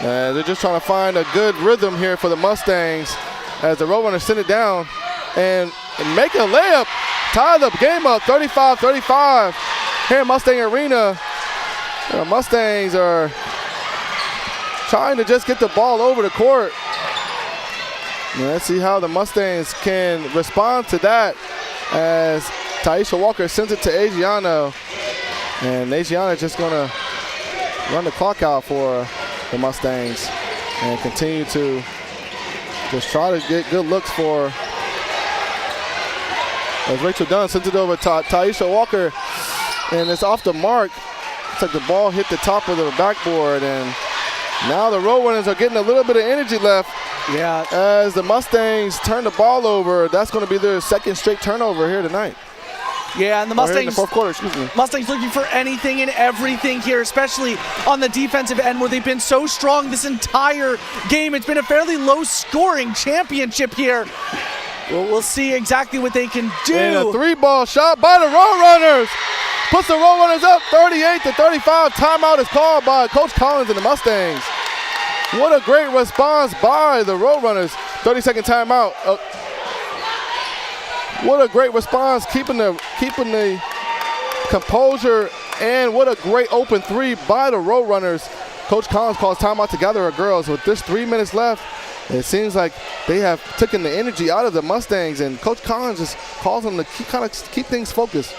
They're just trying to find a good rhythm here for the Mustangs as the Roadrunners send it down and make a layup. Tie the game up, 35-35 here in Mustang Arena. The Mustangs are trying to just get the ball over the court. And let's see how the Mustangs can respond to that as Taisha Walker sends it to Asiano. And Asiano just going to run the clock out for the Mustangs and continue to just try to get good looks for. As Rachel Dunn sends it over to Taisha Walker, and it's off the mark. It's like the ball hit the top of the backboard, and now the Roadrunners are getting a little bit of energy left. Yeah. As the Mustangs turn the ball over, that's going to be their second straight turnover here tonight. Yeah, and the Or here in the Mustangs, fourth quarter, excuse me. Mustangs looking for anything and everything here, especially on the defensive end where they've been so strong this entire game. It's been a fairly low-scoring championship here. Well, we'll see exactly what they can do. And a three-ball shot by the Roadrunners. Puts the Roadrunners up 38-35. Timeout is called by Coach Collins and the Mustangs. What a great response by the Roadrunners. 30-second timeout. What a great response, keeping the composure, and what a great open three by the Roadrunners. Coach Collins calls timeout to gather our girls. With just 3 minutes left, it seems like they have taken the energy out of the Mustangs, and Coach Collins just calls them to keep things focused.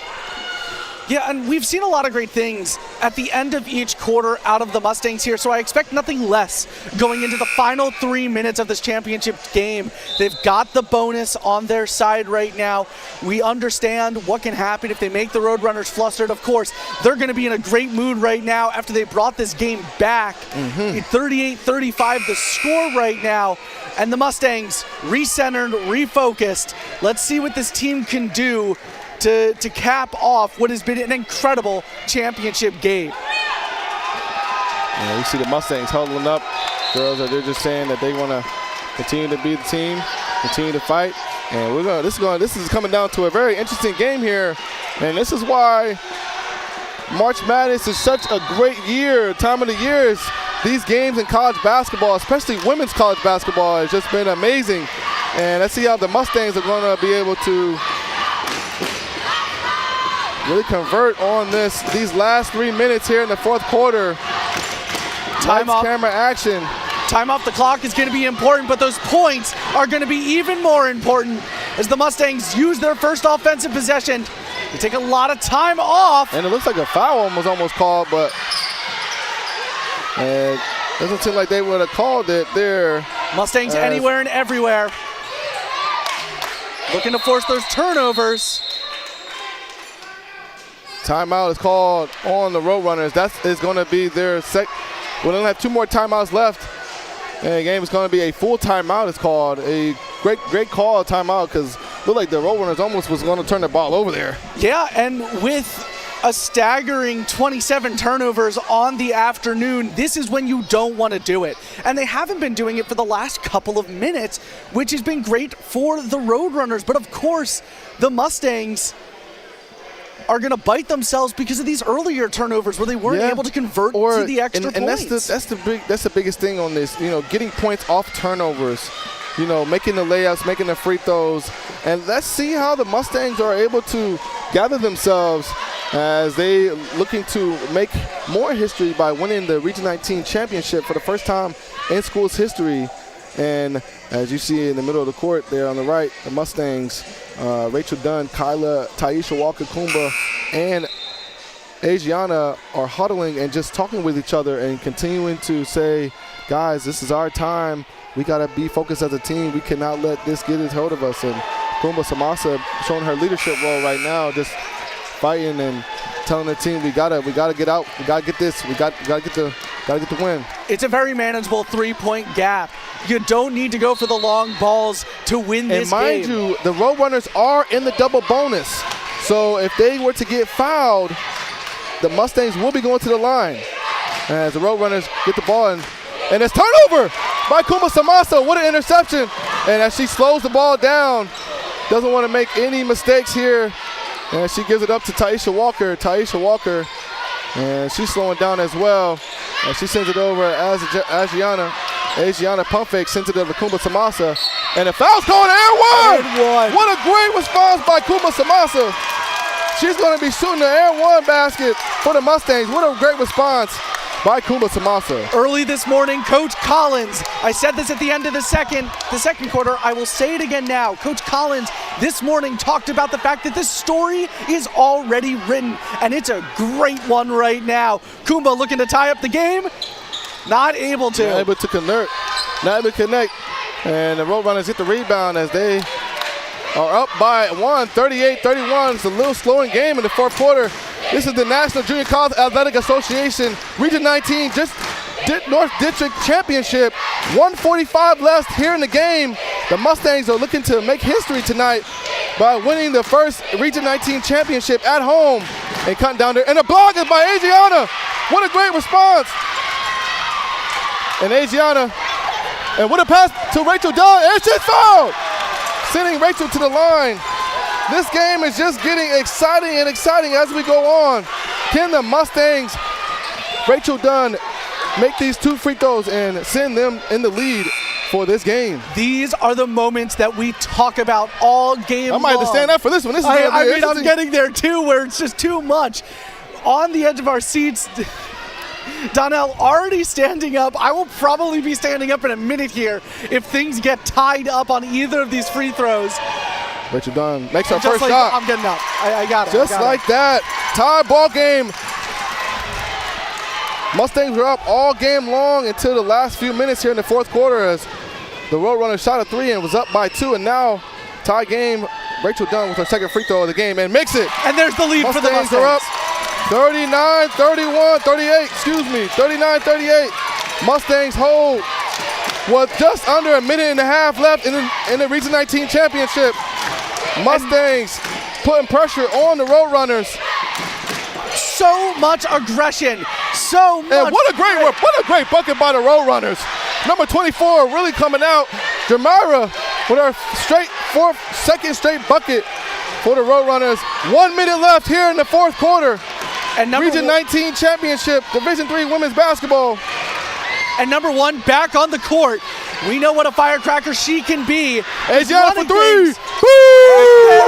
Yeah, and we've seen a lot of great things at the end of each quarter out of the Mustangs here, so I expect nothing less going into the final 3 minutes of this championship game. They've got the bonus on their side right now. We understand what can happen if they make the Roadrunners flustered. Of course, they're going to be in a great mood right now after they brought this game back. 38-35 the score right now, and the Mustangs recentered, refocused. Let's see what this team can do to cap off what has been an incredible championship game. Yeah, we see the Mustangs huddling up. Girls, they're just saying that they want to continue to be the team, continue to fight. And this is coming down to a very interesting game here. And this is why March Madness is such a great time of the year. These games in college basketball, especially women's college basketball, has just been amazing. And let's see how the Mustangs are going to be able to really convert on these last 3 minutes here in the fourth quarter. Time off. Camera action. Time off the clock is going to be important, but those points are going to be even more important as the Mustangs use their first offensive possession. They take a lot of time off. And it looks like a foul was almost called, but And doesn't seem like they would have called it there. Mustangs anywhere and everywhere. Looking to force those turnovers. Timeout is called on the Roadrunners. That is going to be their we only have 2 more timeouts left. And the game is going to be a full timeout. It's called a great call, timeout, because it looked like the Roadrunners almost was going to turn the ball over there. Yeah, and with a staggering 27 turnovers on the afternoon, this is when you don't want to do it. And they haven't been doing it for the last couple of minutes, which has been great for the Roadrunners. But of course, the Mustangs are going to bite themselves because of these earlier turnovers where they weren't able to convert to the extra points. And that's the biggest thing on this, getting points off turnovers, making the layups, making the free throws. And let's see how the Mustangs are able to gather themselves as they looking to make more history by winning the Region 19 championship for the first time in school's history. And as you see in the middle of the court there on the right, the Mustangs, Rachel Dunn, Kyla, Taisha Walker-Kumba, and Adriana are huddling and just talking with each other and continuing to say, guys, this is our time. We got to be focused as a team. We cannot let this get a hold of us. And Kumba Samasa showing her leadership role right now, just fighting and telling the team, we gotta get out. We gotta get this. We gotta get the win. It's a very manageable 3-point gap. You don't need to go for the long balls to win this game. And mind you, the Roadrunners are in the double bonus. So if they were to get fouled, the Mustangs will be going to the line. As the Roadrunners get the ball, and it's turnover by Kumba Samasa. What an interception. And as she slows the ball down, doesn't want to make any mistakes here. And she gives it up to Taisha Walker. And she's slowing down as well. And she sends it over as Adriana pump fake, sends it over to Kumba Samasa. And the foul's going to air one. What a great response by Kumba Samasa. She's going to be shooting the air one basket for the Mustangs. What a great response by Kumba Samasa. Early this morning, Coach Collins, I said this at the end of the second quarter, I will say it again now. Coach Collins this morning talked about the fact that this story is already written, and it's a great one right now. Kumba looking to tie up the game, not able to. Not able to connect. And the Roadrunners get the rebound as they are up by 38-31. It's a little slowing game in the fourth quarter. This is the National Junior College Athletic Association Region 19 North District Championship. 1:45 left here in the game. The Mustangs are looking to make history tonight by winning the first Region 19 championship at home and cutting down there. And a block is by Adriana. What a great response. And Adriana, and what a pass to Rachel Dunn, and she's fouled. Sending Rachel to the line. This game is just getting exciting as we go on. Can the Mustangs, Rachel Dunn, make these 2 free throws and send them in the lead for this game? These are the moments that we talk about all game long. I might have to stand up for this one. I'm getting there too, where it's just too much. On the edge of our seats, Donnell already standing up. I will probably be standing up in a minute here if things get tied up on either of these free throws. Rachel Dunn makes her first like shot. I'm getting up. I got it. Just like that. Tie ball game. Mustangs were up all game long until the last few minutes here in the fourth quarter as the Roadrunner shot a 3 and was up by 2. And now tie game. Rachel Dunn with her second free throw of the game and makes it. And there's the lead for the Mustangs. Are up 39-38. Mustangs hold with just under a minute and a half left in the Region 19 championship. Mustangs putting pressure on the Roadrunners. So much aggression. And what a great bucket by the Roadrunners. Number 24 really coming out. Jamira with her second straight bucket for the Roadrunners. 1 minute left here in the fourth quarter. And Region 19 championship, Division III women's basketball. And number 1 back on the court. We know what a firecracker she can be. Adriana for 3. There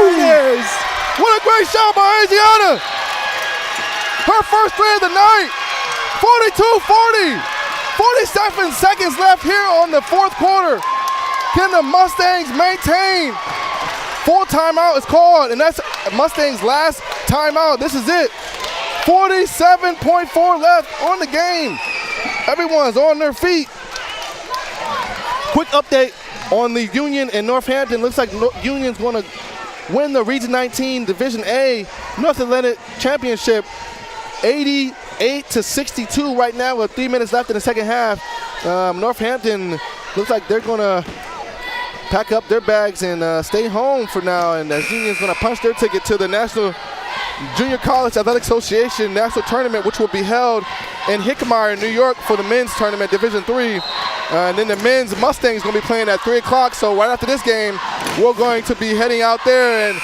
it is. What a great shot by Adriana. Her first 3 of the night. 42-40. 47 seconds left here on the fourth quarter. Can the Mustangs maintain? Full timeout is called, and that's Mustangs' last timeout. This is it. 47.4 left on the game. Everyone's on their feet. Quick update on the Union and Northampton. Looks like Union's going to win the Region 19 Division A North Atlantic Championship 88-62 right now with 3 minutes left in the second half. Northampton looks like they're going to pack up their bags and stay home for now, and as Union's going to punch their ticket to the National Junior College Athletic Association National Tournament, which will be held in Hickmeyer, New York for the men's tournament, Division III. And then the men's Mustangs going to be playing at 3 o'clock. So right after this game, we're going to be heading out there and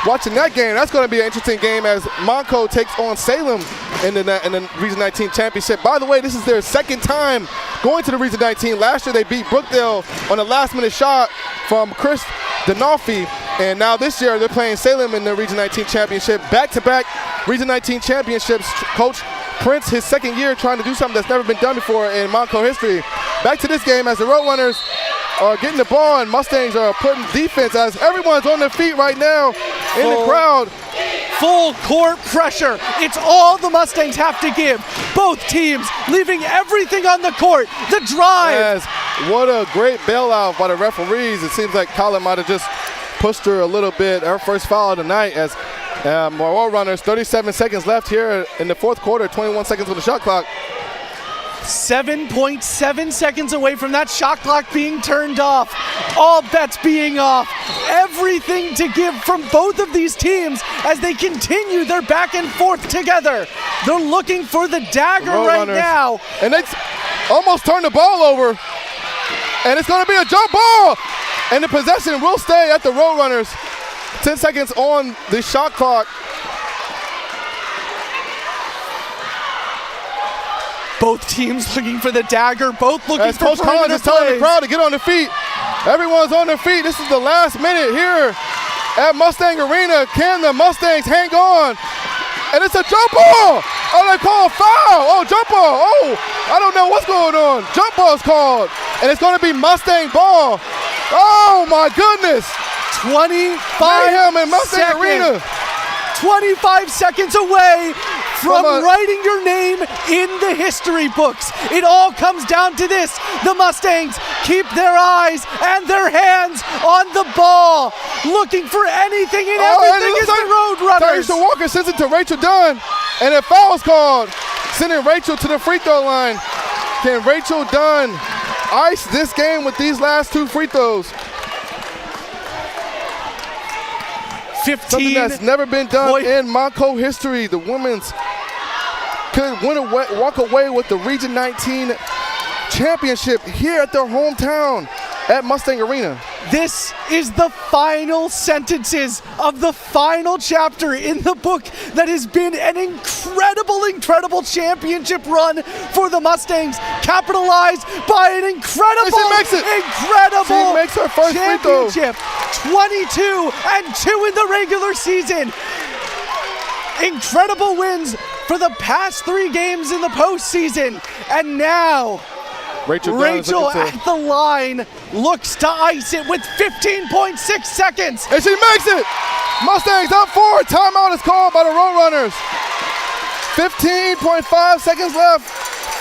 watching that game. That's going to be an interesting game as Montco takes on Salem in the Region 19 Championship. By the way, this is their second time going to the Region 19. Last year they beat Brookdale on a last-minute shot from Chris Denolfi. And now this year they're playing Salem in the Region 19 Championship. Back-to-back Region 19 Championships. Coach Prince, his second year, trying to do something that's never been done before in Montco history. Back to this game as the Roadrunners are getting the ball and Mustangs are putting defense as everyone's on their feet right now in the crowd. Full court pressure. It's all the Mustangs have to give. Both teams leaving everything on the court. The drive. Yes, what a great bailout by the referees. It seems like Colin might have just pushed her a little bit. Her first foul of the night as Roadrunners, 37 seconds left here in the fourth quarter, 21 seconds on the shot clock. 7.7 seconds away from that shot clock being turned off. All bets being off. Everything to give from both of these teams as they continue their back and forth together. They're looking for the dagger right now. And they almost turned the ball over. And it's going to be a jump ball. And the possession will stay at the Roadrunners. 10 seconds on the shot clock. Both teams looking for the dagger, both looking as for Coach Collins is telling the crowd to get on their feet. Everyone's on their feet. This is the last minute here at Mustang Arena. Can the Mustangs hang on? And it's a jump ball. Oh, they call a foul. Oh, jump ball. Oh, I don't know what's going on. Jump ball's called. And it's going to be Mustang ball. Oh, my goodness. 25 in Mustang Arena. 25 seconds away from writing your name in the history books. It all comes down to this. The Mustangs keep their eyes and their hands on the ball, looking for anything and everything as the Roadrunners. Taisha Walker sends it to Rachel Dunn, and a foul's called, sending Rachel to the free throw line. Can Rachel Dunn ice this game with these last two free throws? 15. Something that's never been done in Montco history. The women's could walk away with the Region 19 championship here at their hometown at Mustang Arena. This is the final sentences of the final chapter in the book that has been an incredible championship run for the Mustangs, capitalized by an incredible She makes her first championship. 22-2 in the regular season. Incredible wins for the past 3 games in the postseason. And now Rachel at the line looks to ice it with 15.6 seconds. And she makes it. Mustangs up 4. Timeout is called by the Roadrunners. 15.5 seconds left.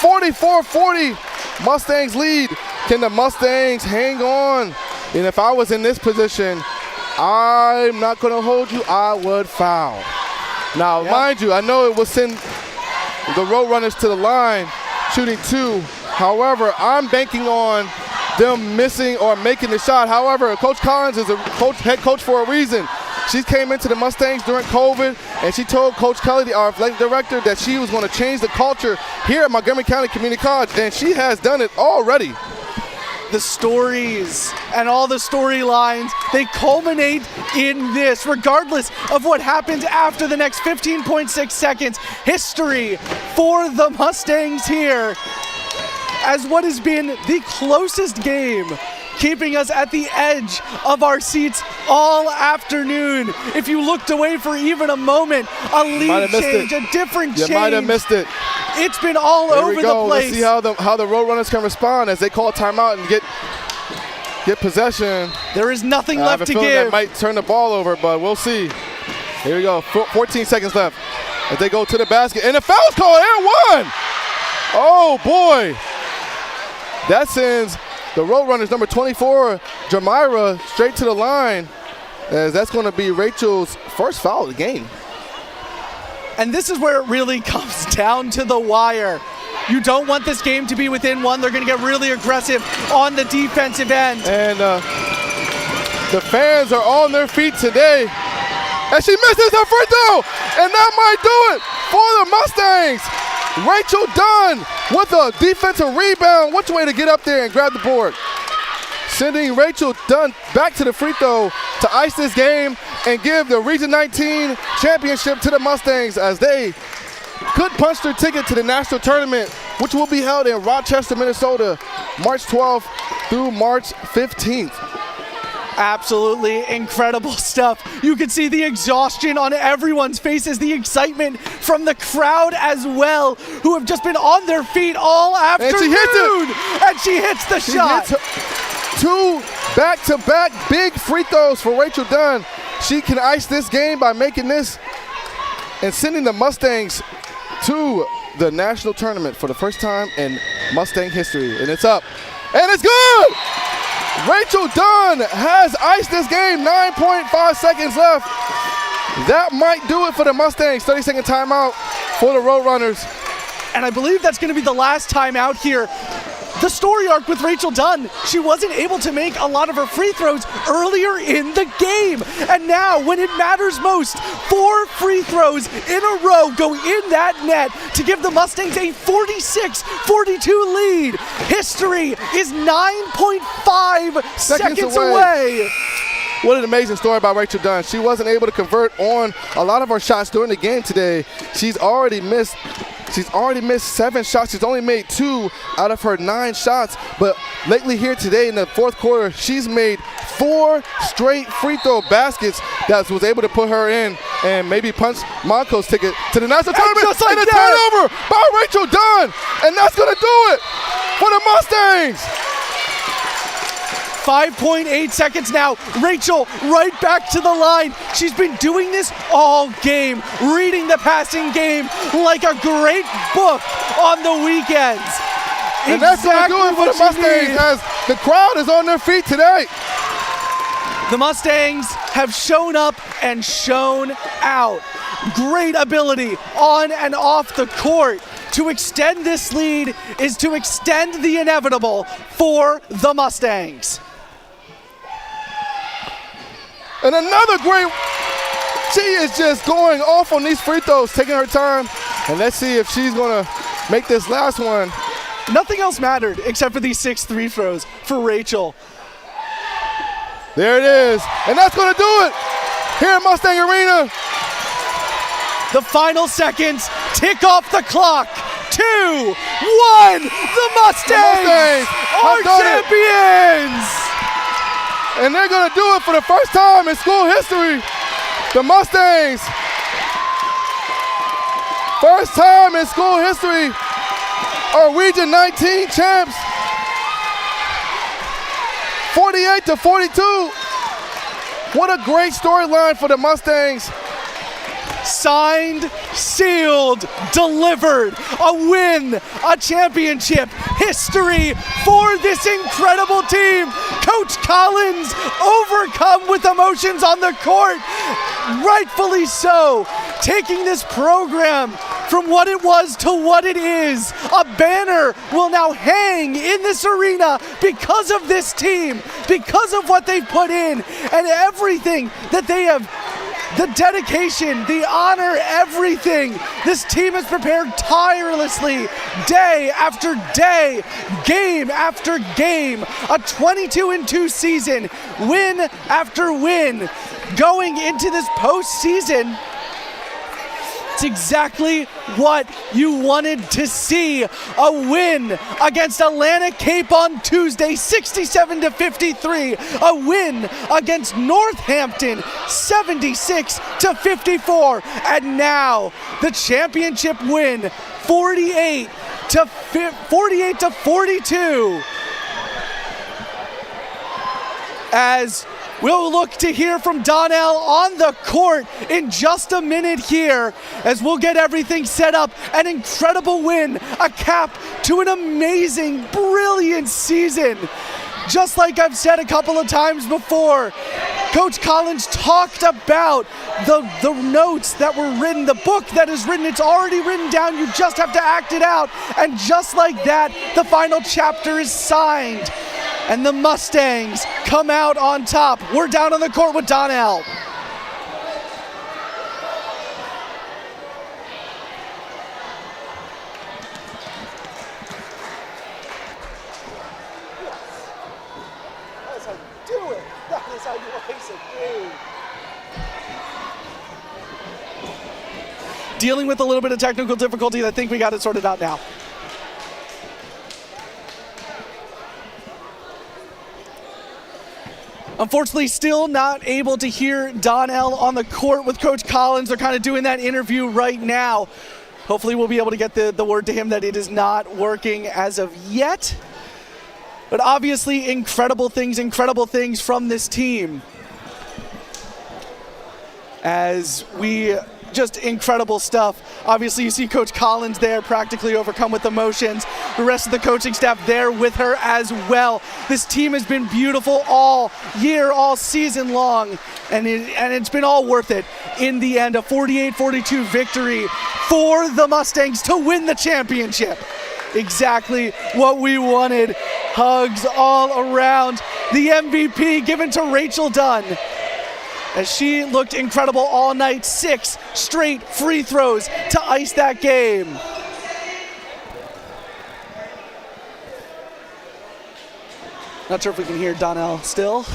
44-40. Mustangs lead. Can the Mustangs hang on? And if I was in this position, I'm not going to hold you. I would foul. Now, mind you, I know it will send the Roadrunners to the line, shooting 2. However, I'm banking on them missing or making the shot. However, Coach Collins is a head coach for a reason. She came into the Mustangs during COVID, and she told Coach Kelly, our athletic director, that she was going to change the culture here at Montgomery County Community College, and she has done it already. The stories and all the storylines, they culminate in this. Regardless of what happens after the next 15.6 seconds, history for the Mustangs here as what has been the closest game, keeping us at the edge of our seats all afternoon. If you looked away for even a moment, a lead change, a different change. You might have missed it. It's been all over the place. Let's see how the Roadrunners can respond as they call timeout and get possession. There is nothing left to give. That might turn the ball over, but we'll see. Here we go. 14 seconds left as they go to the basket. And the foul's called and one. Oh, boy. That sends the Roadrunners, number 24, Jamira, straight to the line, as that's going to be Rachel's first foul of the game. And this is where it really comes down to the wire. You don't want this game to be within one. They're going to get really aggressive on the defensive end. And the fans are on their feet today. And she misses her free throw. And that might do it for the Mustangs. Rachel Dunn with a defensive rebound. Which way to get up there and grab the board? Sending Rachel Dunn back to the free throw to ice this game and give the Region 19 championship to the Mustangs, as they could punch their ticket to the national tournament, which will be held in Rochester, Minnesota, March 12th through March 15th. Absolutely incredible stuff. You can see the exhaustion on everyone's faces, the excitement from the crowd as well, who have just been on their feet all afternoon. And she hits it. And she hits the shot. Hits 2 back-to-back big free throws for Rachel Dunn. She can ice this game by making this and sending the Mustangs to the national tournament for the first time in Mustang history. And it's up. And it's good! Rachel Dunn has iced this game. 9.5 seconds left. That might do it for the Mustangs. 30-second timeout for the Roadrunners. And I believe that's going to be the last time out here. The story arc with Rachel Dunn, she wasn't able to make a lot of her free throws earlier in the game. And now, when it matters most, 4 free throws in a row go in that net to give the Mustangs a 46-42 lead. History is 9.5 seconds away. What an amazing story about Rachel Dunn. She wasn't able to convert on a lot of her shots during the game today. She's already missed 7 shots. She's only made 2 out of her 9 shots. But lately here today in the fourth quarter, she's made 4 straight free throw baskets that was able to put her in and maybe punch Monaco's ticket to the national tournament. Just like and a that, turnover by Rachel Dunn. And that's going to do it for the Mustangs. 5.8 seconds now. Rachel right back to the line. She's been doing this all game, reading the passing game like a great book on the weekends. And that's going to do it for the Mustangs as the crowd is on their feet today. The Mustangs have shown up and shown out. Great ability on and off the court. To extend this lead is to extend the inevitable for the Mustangs. And another great, she is just going off on these free throws, taking her time. And let's see if she's going to make this last one. Nothing else mattered except for these 6 free throws for Rachel. There it is. And that's going to do it here at Mustang Arena. The final seconds tick off the clock. 2, 1, the Mustangs are champions! And they're going to do it for the first time in school history. The Mustangs, first time in school history, are Region 19 champs. 48-42. What a great storyline for the Mustangs. Signed, sealed, delivered. A win, a championship, history for this incredible team. Coach Collins overcome with emotions on the court, rightfully so, taking this program from what it was to what it is. A banner will now hang in this arena because of this team, because of what they've put in, and everything that they have. The dedication, the honor, everything. This team has prepared tirelessly, day after day, game after game. A 22-2 season, win after win. Going into this postseason, it's exactly what you wanted to see. A win against Atlantic Cape on Tuesday, 67-53. A win against Northampton, 76-54. And now the championship win, 48-42. As We'll look to hear from Donnell on the court in just a minute here as we'll get everything set up. An incredible win, a cap to an amazing, brilliant season. Just like I've said a couple of times before, Coach Collins talked about the notes that were written, the book that is written. It's already written down. You just have to act it out. And just like that, the final chapter is signed. And the Mustangs come out on top. We're down on the court with Donnell. That's how you do it. That is how you ice a game. Dealing with a little bit of technical difficulty. I think we got it sorted out now. Unfortunately, still not able to hear Donnell on the court with Coach Collins. They're kind of doing that interview right now. Hopefully we'll be able to get the word to him that it is not working as of yet. But obviously incredible things from this team. As we just incredible stuff. Obviously, you see Coach Collins there practically overcome with emotions. The rest of the coaching staff there with her as well. This team has been beautiful all year, all season long, and it's been all worth it. In the end, a 48-42 victory for the Mustangs to win the championship. Exactly what we wanted. Hugs all around. The MVP given to Rachel Dunn, as she looked incredible all night. 6 straight free throws to ice that game. Not sure if we can hear Donnell still.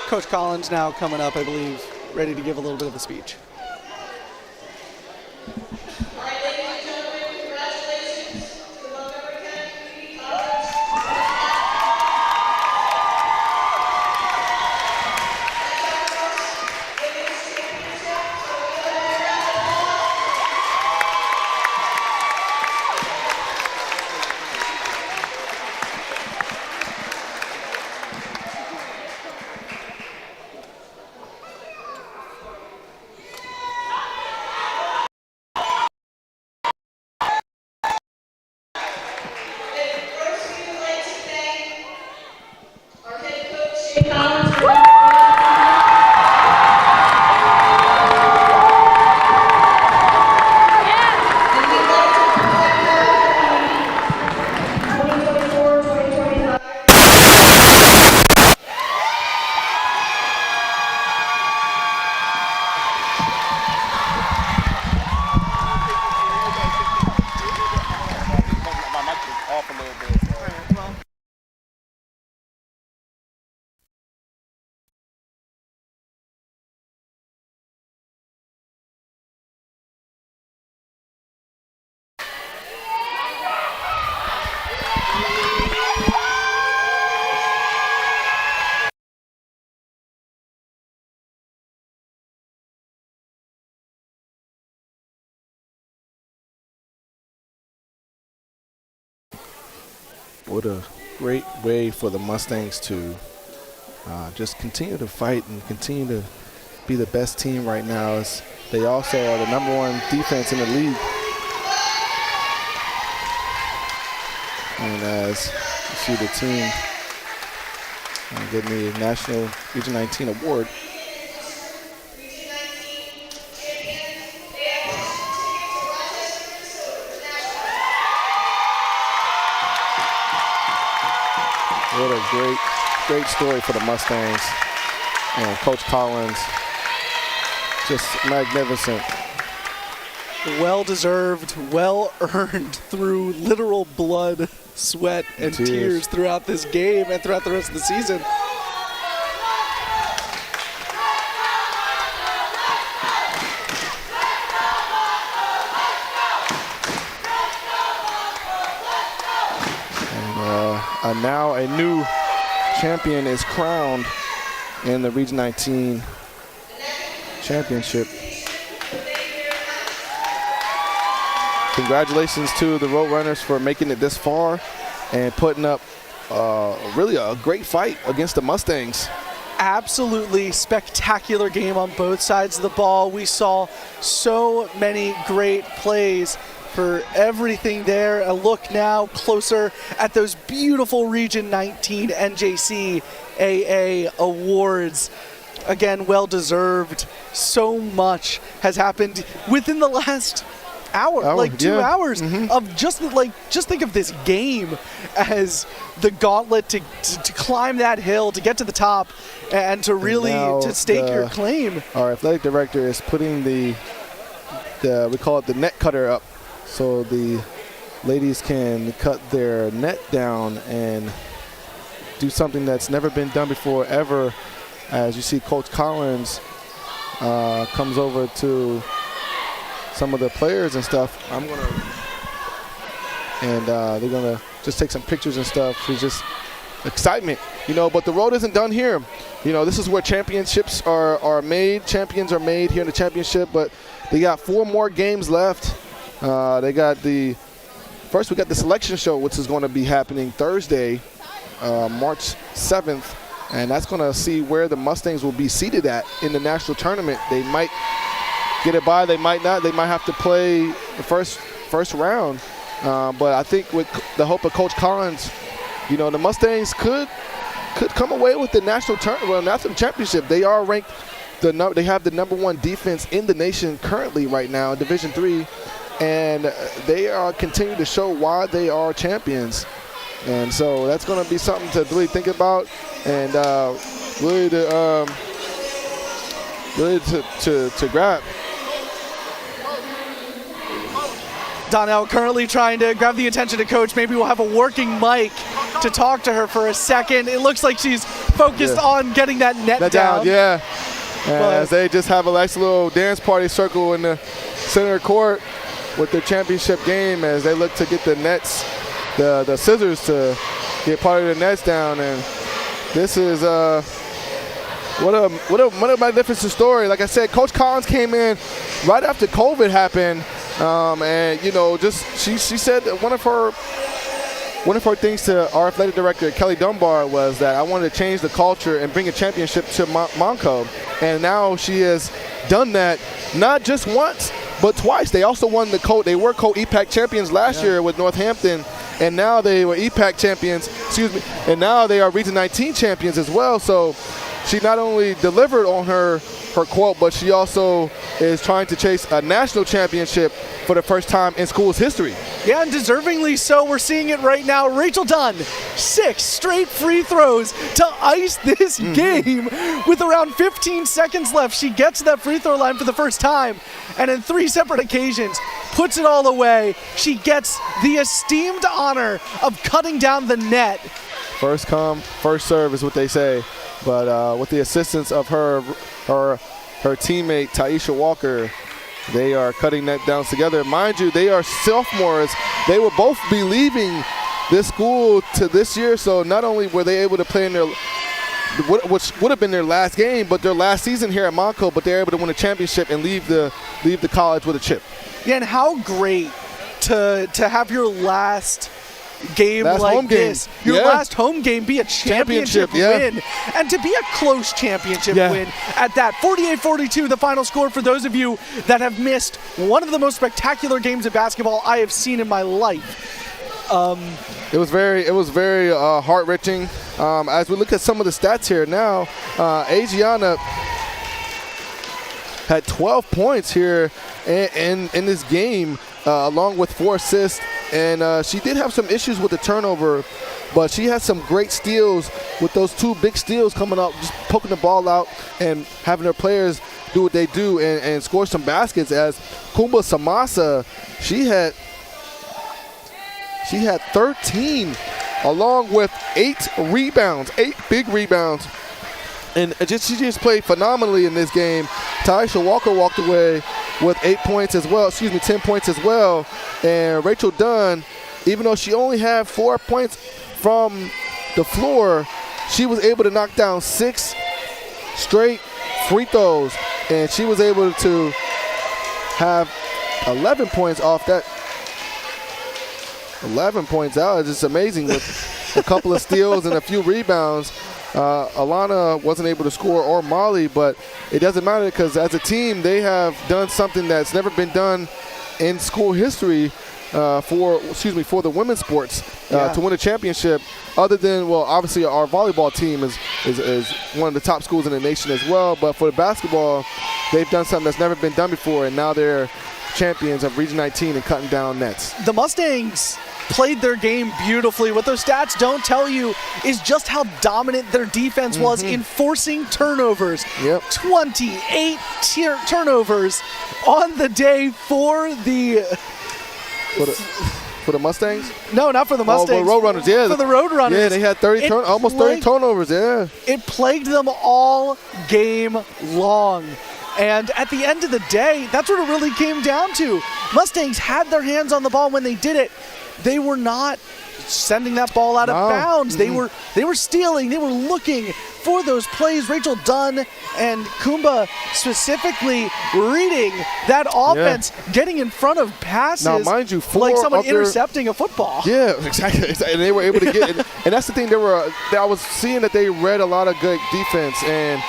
Coach Collins now coming up, I believe, ready to give a little bit of a speech. What a great way for the Mustangs to just continue to fight and continue to be the best team right now. As they also are the #1 defense in the league. And as you see the team getting the National Region 19 award. What a great story for the Mustangs. And Coach Collins, just magnificent. Well-deserved, well-earned through literal blood, sweat, and tears throughout this game and throughout the rest of the season. And now a new champion is crowned in the Region 19 championship. Congratulations to the Roadrunners for making it this far and putting up really a great fight against the Mustangs. Absolutely spectacular game on both sides of the ball. We saw so many great plays for everything there. A look now closer at those beautiful Region 19 NJCAA awards. Again, well-deserved. So much has happened within the last hour, like 2 hours of just think of this game as the gauntlet to climb that hill, to get to the top, and to really to stake your claim. Our athletic director is putting the we call it the net cutter up, so the ladies can cut their net down and do something that's never been done before ever. As you see, Coach Collins comes over to some of the players and stuff. They're gonna just take some pictures and stuff. It's just excitement, but the road isn't done here. This is where championships are made. Champions are made here in the championship, but they got 4 more games left. We got the selection show, which is going to be happening Thursday, March 7th, and that's going to see where the Mustangs will be seated at in the national tournament. They might get it by, they might not. They might have to play the first round. But I think with the hope of Coach Collins, the Mustangs could come away with the national championship. They are ranked. They have the #1 defense in the nation currently right now in Division III, and they are continuing to show why they are champions. And so that's going to be something to really think about, and really to grab. Donnell currently trying to grab the attention of Coach. Maybe we'll have a working mic to talk to her for a second. It looks like she's focused on getting that net down. Yeah. As they just have a nice little dance party circle in the center court with their championship game, as they look to get the nets, the scissors to get part of the nets down. And this is what a magnificent story. Like I said, Coach Collins came in right after COVID happened. And she said that one of her things to our athletic director Kelly Dunbar was that I wanted to change the culture and bring a championship to Monco, and now she has done that not just once but twice. They also won they were co-EPAC champions last year with Northampton, and now they were EPAC champions. And now they are Region 19 champions as well. So she not only delivered on her quote, but she also is trying to chase a national championship for the first time in school's history. Yeah, and deservingly so. We're seeing it right now. Rachel Dunn, 6 straight free throws to ice this game with around 15 seconds left. She gets to that free throw line for the first time, and in 3 separate occasions puts it all away. She gets the esteemed honor of cutting down the net. First come, first serve is what they say. But with the assistance of her teammate Taisha Walker, they are cutting that down together. Mind you, they are sophomores. They will both be leaving this school to this year, so not only were they able to play in their which would have been their last game, but their last season here at Monco, but they're able to win a championship and leave the college with a chip. Yeah, and how great to have your last game Last like home game. this. Your Yeah. last home game be a championship yeah. win. And to be a close championship Yeah. win at that. 48-42, the final score for those of you that have missed one of the most spectacular games of basketball I have seen in my life. It was very heart-wrenching. As we look at some of the stats here now, Adriana had 12 points here in this game, along with 4 assists. And she did have some issues with the turnover, but she had some great steals with those 2 big steals coming up, just poking the ball out and having her players do what they do and score some baskets. As Kumba Samasa, she had 13, along with 8 rebounds, 8 big rebounds. And she just played phenomenally in this game. Taisha Walker walked away with 10 points as well. And Rachel Dunn, even though she only had 4 points from the floor, she was able to knock down 6 straight free throws. And she was able to have 11 points off that. 11 points out. It's just amazing with a couple of steals and a few rebounds. Alana wasn't able to score, or Molly, but it doesn't matter because as a team, they have done something that's never been done in school history for the women's sports to win a championship. Other than, well, obviously our volleyball team is one of the top schools in the nation as well. But for the basketball, they've done something that's never been done before, and now they're champions of Region 19 and cutting down nets. The Mustangs played their game beautifully. What those stats don't tell you is just how dominant their defense was in forcing turnovers. Yep. 28 turnovers on the day for the... For the Mustangs? No, not for the Mustangs. Oh, for Roadrunners, yeah. For the Roadrunners. Yeah, they had almost 30 turnovers, yeah. It plagued them all game long. And at the end of the day, that's what it really came down to. Mustangs had their hands on the ball when they did it. They were not sending that ball out of bounds. They were stealing. They were looking for those plays. Rachel Dunn and Kumba specifically reading that offense, getting in front of passes. Now, mind you, like someone intercepting a football. Yeah, exactly. And they were able to get – and that's the thing. I was seeing that they read a lot of good defense. And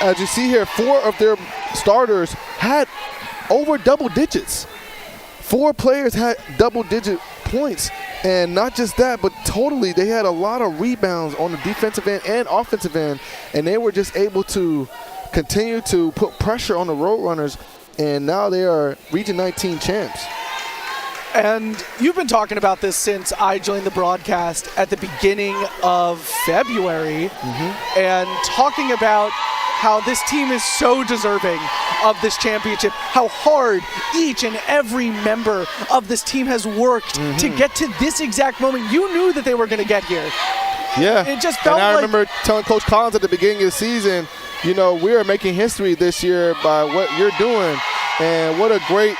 as you see here, 4 of their starters had over double digits. 4 players had double-digit points. And not just that, but totally they had a lot of rebounds on the defensive end and offensive end. And they were just able to continue to put pressure on the Roadrunners. And now they are Region 19 champs. And you've been talking about this since I joined the broadcast at the beginning of February. And talking about how this team is so deserving of this championship, how hard each and every member of this team has worked to get to this exact moment. You knew that they were going to get here. Yeah. It just felt and I like... remember telling Coach Collins at the beginning of the season, you know, we are making history this year by what you're doing. And what a great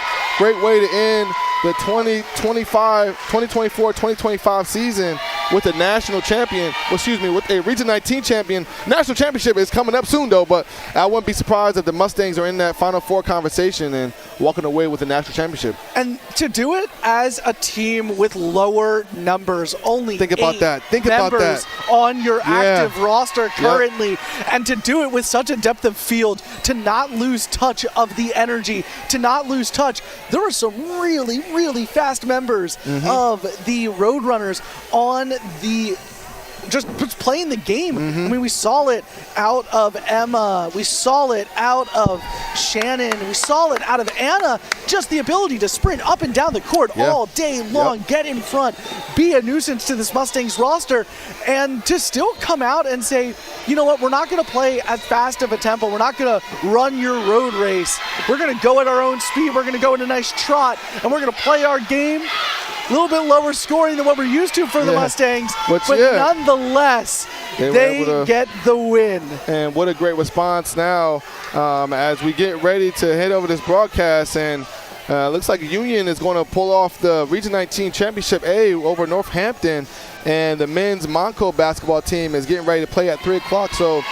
way to end the 2024-2025 season with a national champion, with a Region 19 champion. National championship is coming up soon, though, but I wouldn't be surprised if the Mustangs are in that Final Four conversation and walking away with the national championship. And to do it as a team with lower numbers, only Think about 8 that. Think members about that. on your active roster currently, and to do it with such a depth of field, to not lose touch of the energy, to not lose touch. There are some really, really fast members of the Roadrunners on the just playing the game. I mean, we saw it out of Emma. We saw it out of Shannon. We saw it out of Anna. Just the ability to sprint up and down the court all day long, get in front, be a nuisance to this Mustangs roster, and to still come out and say, you know what, we're not going to play as fast of a tempo. We're not going to run your road race. We're going to go at our own speed. We're going to go in a nice trot, and we're going to play our game. A little bit lower scoring than what we're used to for the Mustangs, but nonetheless, they get the win. And what a great response now as we get ready to head over this broadcast. And looks like Union is going to pull off the Region 19 Championship A over Northampton. And the men's Monco basketball team is getting ready to play at 3 o'clock. So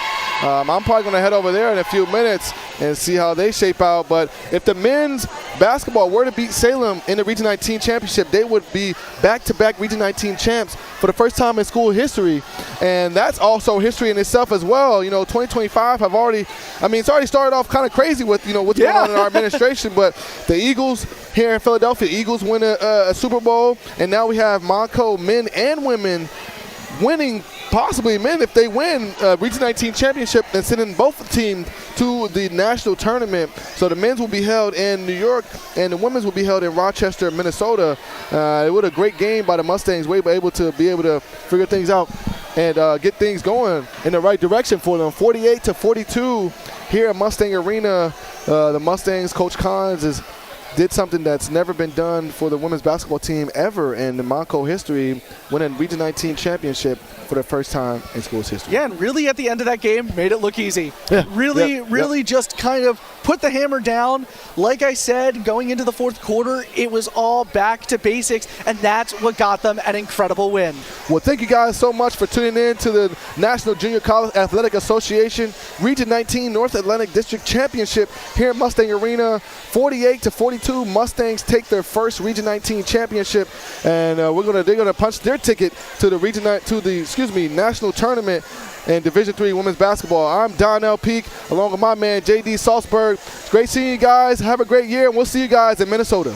I'm probably going to head over there in a few minutes and see how they shape out. But if the men's basketball were to beat Salem in the Region 19 championship, they would be back-to-back Region 19 champs for the first time in school history. And that's also history in itself as well. 2025 have already, it's already started off kind of crazy with, what's going on in our administration. But the Eagles here in Philadelphia, Eagles win a Super Bowl, and now we have Montco men and women winning, possibly men if they win Region 19 championship and sending both teams to the national tournament. So the men's will be held in New York and the women's will be held in Rochester, Minnesota. It was a great game by the Mustangs. We were able to figure things out and get things going in the right direction for them. 48-42 here at Mustang Arena. The Mustangs, Coach Collins did something that's never been done for the women's basketball team ever in the Montco history, winning Region 19 championship for the first time in school's history. Yeah, and really at the end of that game, made it look easy. Yeah. Really just kind of put the hammer down. Like I said, going into the fourth quarter, it was all back to basics, and that's what got them an incredible win. Well, thank you guys so much for tuning in to the National Junior College Athletic Association Region 19 North Atlantic District Championship here at Mustang Arena. 48-42, Mustangs take their first Region 19 championship, and they're gonna punch their ticket to the national tournament in Division III women's basketball. I'm Donnell Peak, along with my man J.D. Salzberg. It's great seeing you guys. Have a great year, and we'll see you guys in Minnesota.